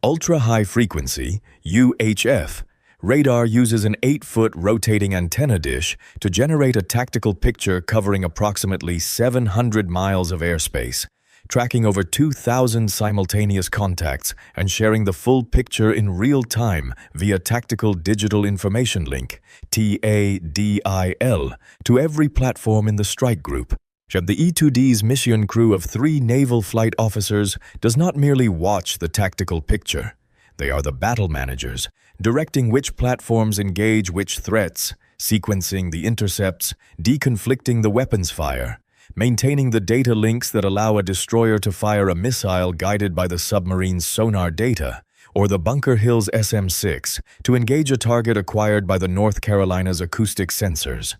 Ultra-high frequency, UHF, radar uses an 8-foot rotating antenna dish to generate a tactical picture covering approximately 700 miles of airspace, tracking over 2,000 simultaneous contacts and sharing the full picture in real time via Tactical Digital Information Link, TADIL, to every platform in the strike group. The E-2D's mission crew of 3 naval flight officers does not merely watch the tactical picture. They are the battle managers, directing which platforms engage which threats, sequencing the intercepts, deconflicting the weapons fire, maintaining the data links that allow a destroyer to fire a missile guided by the submarine's sonar data, or the Bunker Hill's SM-6 to engage a target acquired by the North Carolina's acoustic sensors.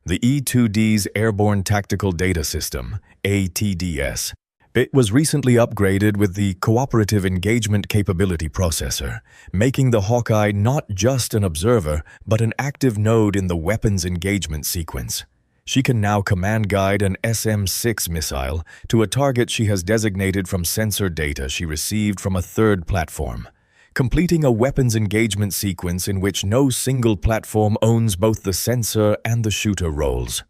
The E-2D's Airborne Tactical Data System, ATDS, it was recently upgraded with the Cooperative Engagement Capability Processor, making the Hawkeye not just an observer, but an active node in the weapons engagement sequence. She can now command guide an SM-6 missile to a target she has designated from sensor data she received from a third platform, completing a weapons engagement sequence in which no single platform owns both the sensor and the shooter roles.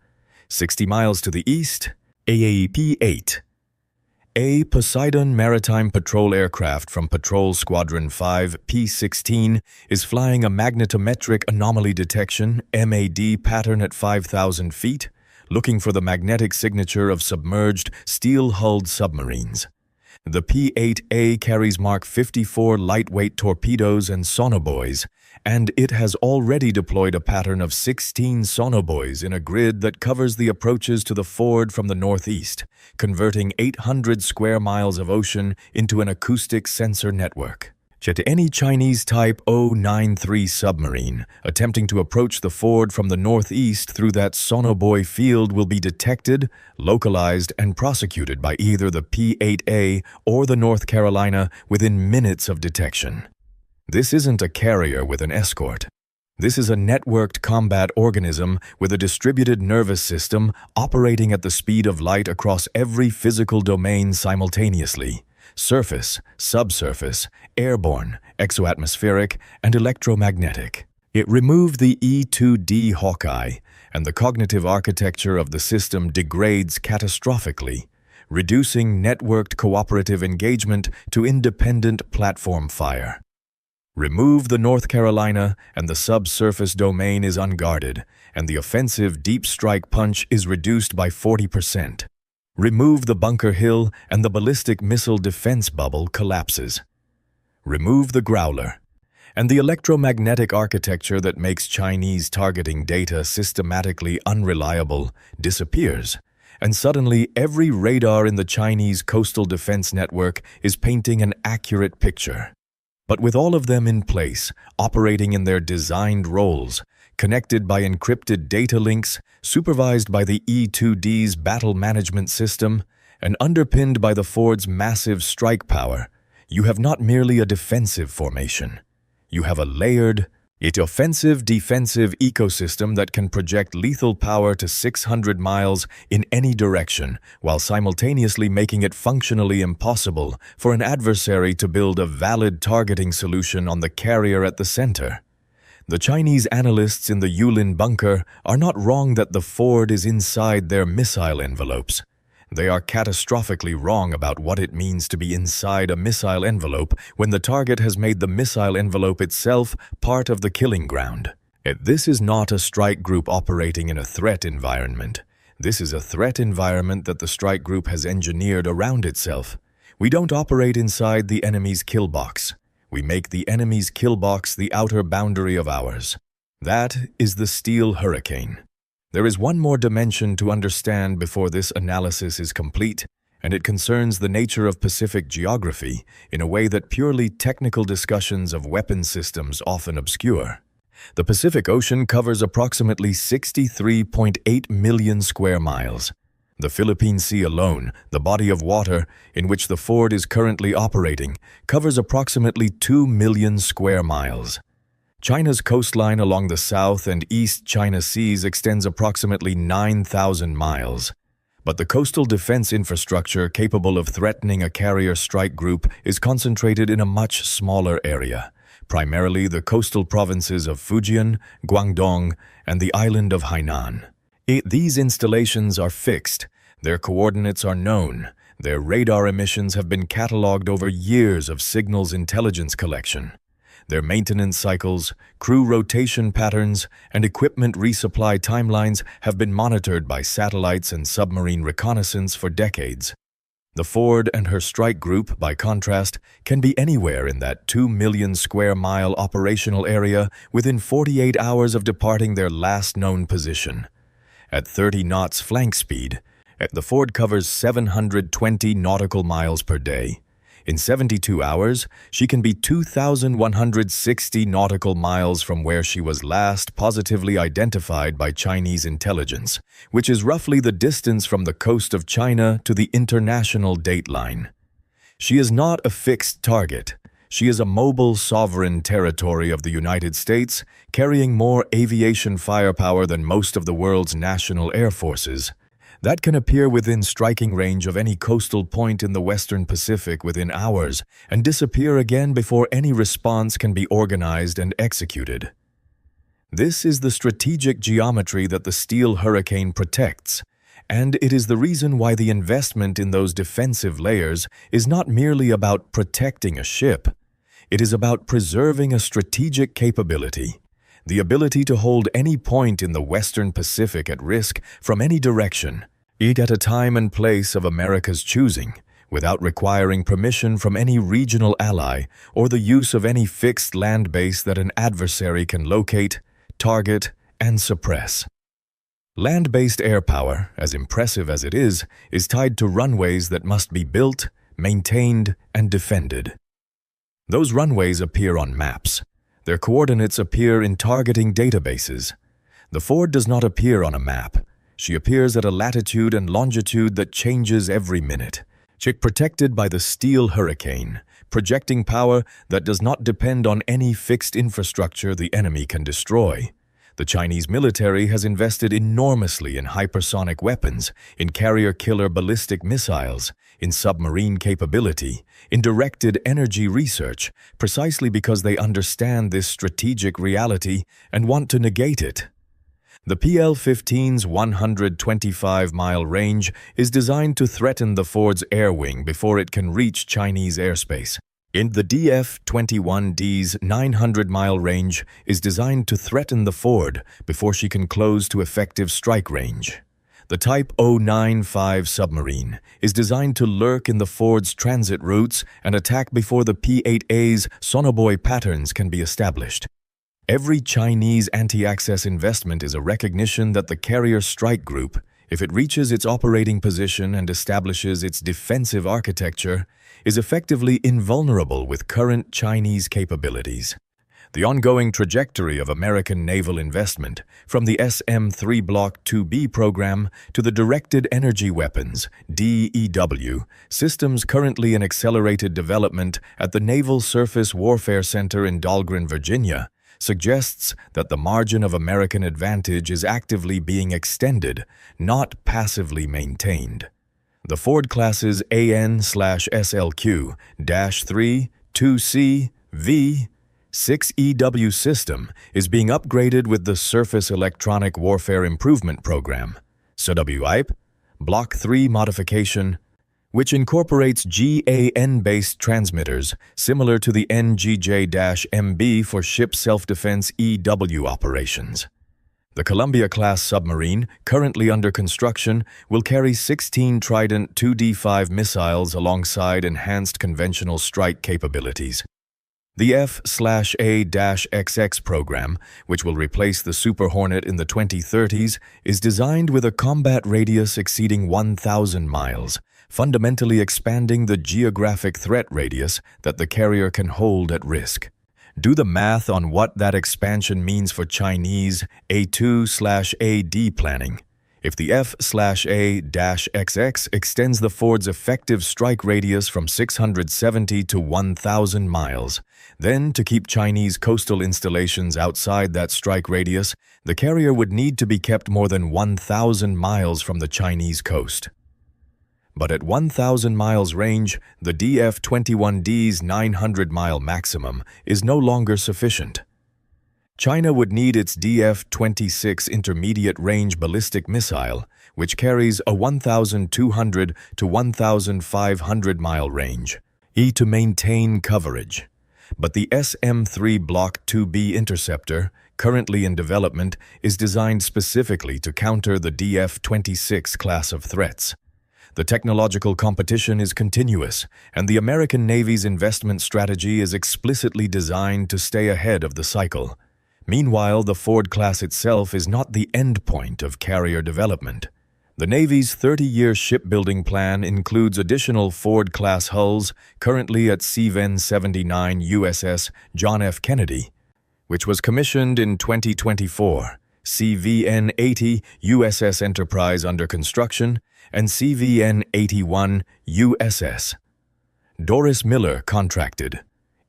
60 miles to the east, AAP-8. A Poseidon Maritime Patrol aircraft from Patrol Squadron 5 P-16 is flying a magnetometric anomaly detection MAD pattern at 5,000 feet, looking for the magnetic signature of submerged, steel-hulled submarines. The P-8A carries Mark 54 lightweight torpedoes and sonobuoys, and it has already deployed a pattern of 16 sonobuoys in a grid that covers the approaches to the ford from the northeast, converting 800 square miles of ocean into an acoustic sensor network. Yet any Chinese Type 093 submarine attempting to approach the ford from the northeast through that sonobuoy field will be detected, localized, and prosecuted by either the P-8A or the North Carolina within minutes of detection. This isn't a carrier with an escort. This is a networked combat organism with a distributed nervous system operating at the speed of light across every physical domain simultaneously: surface, subsurface, airborne, exoatmospheric, and electromagnetic. It removed the E-2D Hawkeye, and the cognitive architecture of the system degrades catastrophically, reducing networked cooperative engagement to independent platform fire. Remove the North Carolina, and the subsurface domain is unguarded, and the offensive deep strike punch is reduced by 40%. Remove the Bunker Hill, and the ballistic missile defense bubble collapses. Remove the Growler, and the electromagnetic architecture that makes Chinese targeting data systematically unreliable disappears, and suddenly every radar in the Chinese coastal defense network is painting an accurate picture. But with all of them in place, operating in their designed roles, connected by encrypted data links, supervised by the E-2D's battle management system, and underpinned by the ford's massive strike power, you have not merely a defensive formation. You have a layered, yet offensive-defensive ecosystem that can project lethal power to 600 miles in any direction, while simultaneously making it functionally impossible for an adversary to build a valid targeting solution on the carrier at the center. The Chinese analysts in the Yulin bunker are not wrong that the ford is inside their missile envelopes. They are catastrophically wrong about what it means to be inside a missile envelope when the target has made the missile envelope itself part of the killing ground. This is not a strike group operating in a threat environment. This is a threat environment that the strike group has engineered around itself. We don't operate inside the enemy's kill box. We make the enemy's kill box the outer boundary of ours. That is the steel hurricane. There is one more dimension to understand before this analysis is complete, and it concerns the nature of Pacific geography in a way that purely technical discussions of weapon systems often obscure. The Pacific Ocean covers approximately 63.8 million square miles. The Philippine Sea alone, the body of water in which the ford is currently operating, covers approximately 2 million square miles. China's coastline along the South and East China Seas extends approximately 9,000 miles. But the coastal defense infrastructure capable of threatening a carrier strike group is concentrated in a much smaller area, primarily the coastal provinces of Fujian, Guangdong, and the island of Hainan. These installations are fixed, their coordinates are known, their radar emissions have been catalogued over years of signals intelligence collection. Their maintenance cycles, crew rotation patterns, and equipment resupply timelines have been monitored by satellites and submarine reconnaissance for decades. The ford and her strike group, by contrast, can be anywhere in that 2 million square mile operational area within 48 hours of departing their last known position. At 30 knots flank speed, the ford covers 720 nautical miles per day. In 72 hours, she can be 2,160 nautical miles from where she was last positively identified by Chinese intelligence, which is roughly the distance from the coast of China to the international dateline. She is not a fixed target. She is a mobile sovereign territory of the United States, carrying more aviation firepower than most of the world's national air forces. That can appear within striking range of any coastal point in the Western Pacific within hours and disappear again before any response can be organized and executed. This is the strategic geometry that the steel hurricane protects, and it is the reason why the investment in those defensive layers is not merely about protecting a ship. It is about preserving a strategic capability. The ability to hold any point in the Western Pacific at risk from any direction, at a time and place of America's choosing, without requiring permission from any regional ally or the use of any fixed land base that an adversary can locate, target, and suppress. Land-based air power, as impressive as it is tied to runways that must be built, maintained, and defended. Those runways appear on maps. Their coordinates appear in targeting databases. The Ford does not appear on a map. She appears at a latitude and longitude that changes every minute. She's protected by the steel hurricane, projecting power that does not depend on any fixed infrastructure the enemy can destroy. The Chinese military has invested enormously in hypersonic weapons, in carrier-killer ballistic missiles, in submarine capability, in directed energy research, precisely because they understand this strategic reality and want to negate it. The PL-15's 125-mile range is designed to threaten the Ford's air wing before it can reach Chinese airspace. The DF-21D's 900-mile range is designed to threaten the Ford before she can close to effective strike range. The Type 095 submarine is designed to lurk in the Ford's transit routes and attack before the P-8A's sonobuoy patterns can be established. Every Chinese anti-access investment is a recognition that the carrier strike group, if it reaches its operating position and establishes its defensive architecture, is effectively invulnerable with current Chinese capabilities. The ongoing trajectory of American naval investment, from the SM-3 Block 2B program to the Directed Energy Weapons (DEW) systems currently in accelerated development at the Naval Surface Warfare Center in Dahlgren, Virginia, suggests that the margin of American advantage is actively being extended, not passively maintained. The Ford class's AN/SLQ-3 2C V 6EW system is being upgraded with the Surface Electronic Warfare Improvement Program, SWIP, Block 3 modification, which incorporates GAN-based transmitters similar to the NGJ-MB for ship self-defense EW operations. The Columbia-class submarine, currently under construction, will carry 16 Trident 2D5 missiles alongside enhanced conventional strike capabilities. The F/A-XX program, which will replace the Super Hornet in the 2030s, is designed with a combat radius exceeding 1,000 miles, fundamentally expanding the geographic threat radius that the carrier can hold at risk. Do the math on what that expansion means for Chinese A2/AD planning. If the F/A-XX extends the Ford's effective strike radius from 670 to 1,000 miles, then to keep Chinese coastal installations outside that strike radius, the carrier would need to be kept more than 1,000 miles from the Chinese coast. But at 1,000 miles range, the DF-21D's 900-mile maximum is no longer sufficient. China would need its DF-26 intermediate-range ballistic missile, which carries a 1,200 to 1,500-mile range, to maintain coverage. But the SM-3 Block 2B interceptor, currently in development, is designed specifically to counter the DF-26 class of threats. The technological competition is continuous, and the American Navy's investment strategy is explicitly designed to stay ahead of the cycle. Meanwhile, the Ford class itself is not the endpoint of carrier development. The Navy's 30-year shipbuilding plan includes additional Ford-class hulls currently at CVN-79 USS John F. Kennedy, which was commissioned in 2024, CVN-80 USS Enterprise under construction, and CVN-81 USS Doris Miller contracted.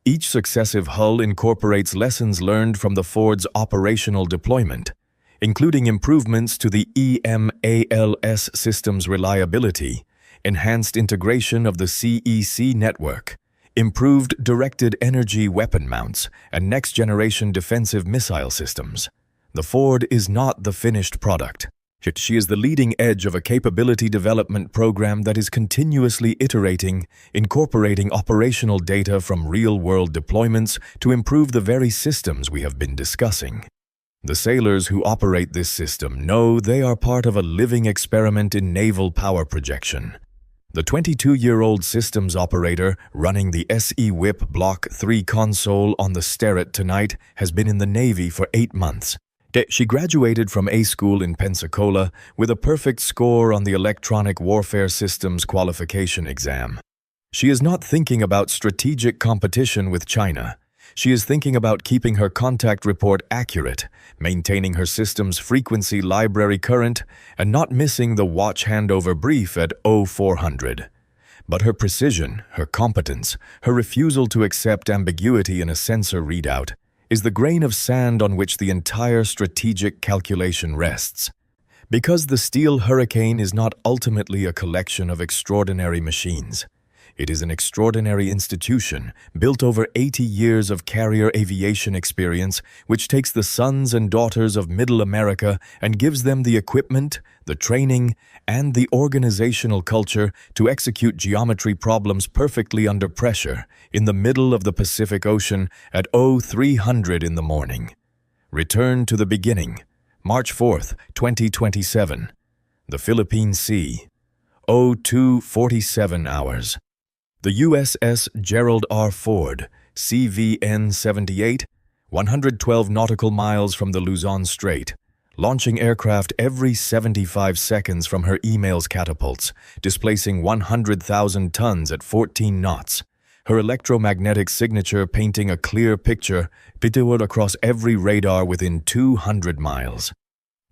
Each successive hull incorporates lessons learned from the Ford's operational deployment, including improvements to the EMALS system's reliability, enhanced integration of the CEC network, improved directed energy weapon mounts, and next-generation defensive missile systems. The Ford is not the finished product. She is the leading edge of a capability development program that is continuously iterating, incorporating operational data from real-world deployments to improve the very systems we have been discussing. The sailors who operate this system know they are part of a living experiment in naval power projection. The 22-year-old systems operator running the SE-WIP Block 3 console on the Sterret tonight has been in the Navy for 8 months. She graduated from A School in Pensacola with a perfect score on the Electronic Warfare Systems qualification exam. She is not thinking about strategic competition with China. She is thinking about keeping her contact report accurate, maintaining her system's frequency library current, and not missing the watch handover brief at 0400. But her precision, her competence, her refusal to accept ambiguity in a sensor readout is the grain of sand on which the entire strategic calculation rests. Because the Steel Hurricane is not ultimately a collection of extraordinary machines. It is an extraordinary institution built over 80 years of carrier aviation experience, which takes the sons and daughters of Middle America and gives them the equipment, the training, and the organizational culture to execute geometry problems perfectly under pressure in the middle of the Pacific Ocean at 0300 in the morning. Return to the beginning, March 4th, 2027. The Philippine Sea, 0247 hours. The USS Gerald R. Ford, CVN-78, 112 nautical miles from the Luzon Strait, launching aircraft every 75 seconds from her EMALS catapults, displacing 100,000 tons at 14 knots. Her electromagnetic signature painting a clear picture pitted across every radar within 200 miles.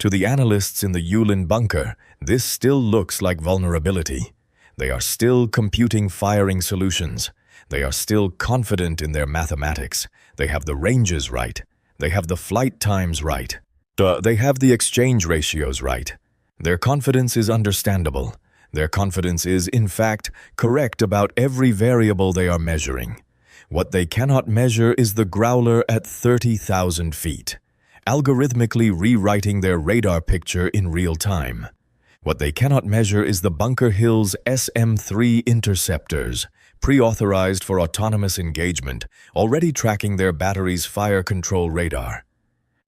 To the analysts in the Yulin bunker, this still looks like vulnerability. They are still computing firing solutions. They are still confident in their mathematics. They have the ranges right. They have the flight times right. They have the exchange ratios right. Their confidence is understandable. Their confidence is, in fact, correct about every variable they are measuring. What they cannot measure is the Growler at 30,000 feet, algorithmically rewriting their radar picture in real time. What they cannot measure is the Bunker Hill's SM-3 interceptors, pre-authorized for autonomous engagement, already tracking their battery's fire control radar.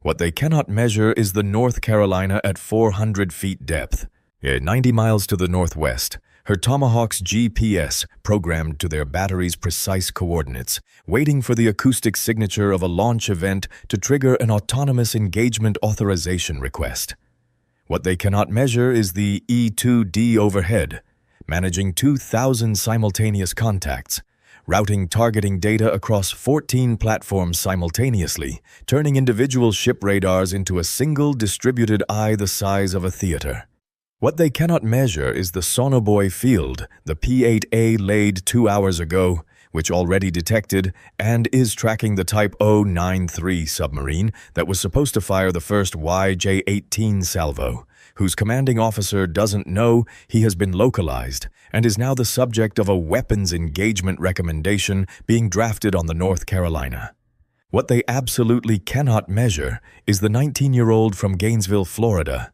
What they cannot measure is the North Carolina at 400 feet depth, 90 miles to the northwest, her Tomahawk's GPS programmed to their battery's precise coordinates, waiting for the acoustic signature of a launch event to trigger an autonomous engagement authorization request. What they cannot measure is the E-2D overhead, managing 2,000 simultaneous contacts, routing targeting data across 14 platforms simultaneously, turning individual ship radars into a single distributed eye the size of a theater. What they cannot measure is the Sonobuoy field the P-8A laid 2 hours ago, which already detected and is tracking the Type 093 submarine that was supposed to fire the first YJ-18 salvo, whose commanding officer doesn't know he has been localized and is now the subject of a weapons engagement recommendation being drafted on the North Carolina. What they absolutely cannot measure is the 19-year-old from Gainesville, Florida,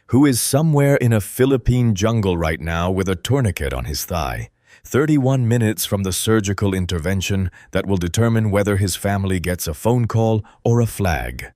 who is somewhere in a Philippine jungle right now with a tourniquet on his thigh, 31 minutes from the surgical intervention that will determine whether his family gets a phone call or a flag.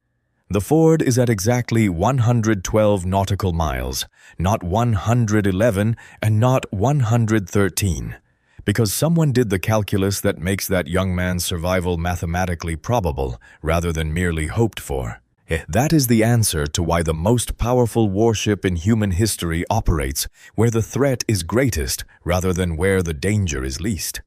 The Ford is at exactly 112 nautical miles, not 111 and not 113, because someone did the calculus that makes that young man's survival mathematically probable rather than merely hoped for. That is the answer to why the most powerful warship in human history operates where the threat is greatest rather than where the danger is least.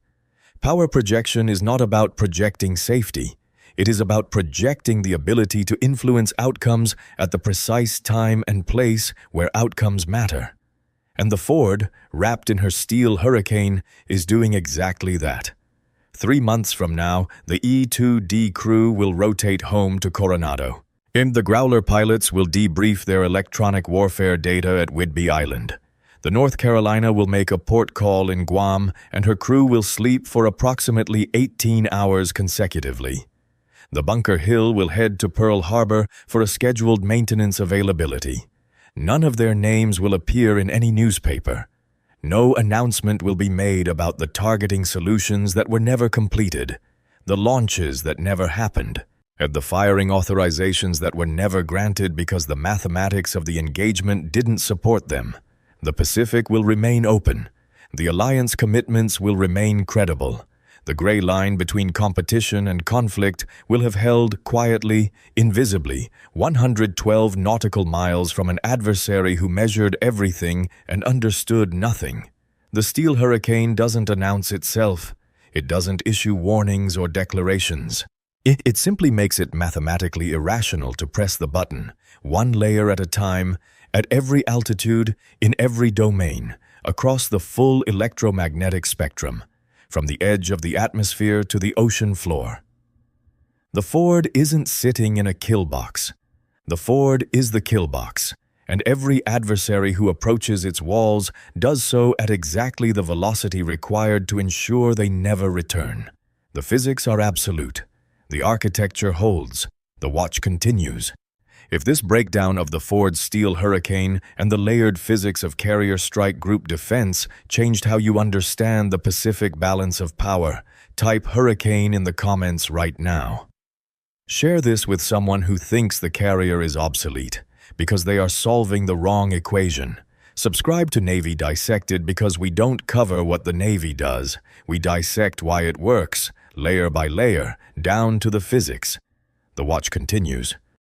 Power projection is not about projecting safety. It is about projecting the ability to influence outcomes at the precise time and place where outcomes matter. And the Ford, wrapped in her Steel Hurricane, is doing exactly that. 3 months from now, the E-2D crew will rotate home to Coronado. And the Growler pilots will debrief their electronic warfare data at Whidbey Island. The North Carolina will make a port call in Guam, and her crew will sleep for approximately 18 hours consecutively. The Bunker Hill will head to Pearl Harbor for a scheduled maintenance availability. None of their names will appear in any newspaper. No announcement will be made about the targeting solutions that were never completed, the launches that never happened, and the firing authorizations that were never granted because the mathematics of the engagement didn't support them. The Pacific will remain open. The alliance commitments will remain credible. The gray line between competition and conflict will have held quietly, invisibly, 112 nautical miles from an adversary who measured everything and understood nothing. The steel hurricane doesn't announce itself. It doesn't issue warnings or declarations. It simply makes it mathematically irrational to press the button, one layer at a time, at every altitude, in every domain, across the full electromagnetic spectrum, from the edge of the atmosphere to the ocean floor. The Ford isn't sitting in a kill box. The Ford is the kill box, and every adversary who approaches its walls does so at exactly the velocity required to ensure they never return. The physics are absolute. The architecture holds. The watch continues. If this breakdown of the Ford steel hurricane and the layered physics of carrier strike group defense changed how you understand the Pacific balance of power, type hurricane in the comments right now. Share this with someone who thinks the carrier is obsolete because they are solving the wrong equation. Subscribe to Navy Dissected because we don't cover what the Navy does. We dissect why it works, layer by layer, down to the physics. The watch continues.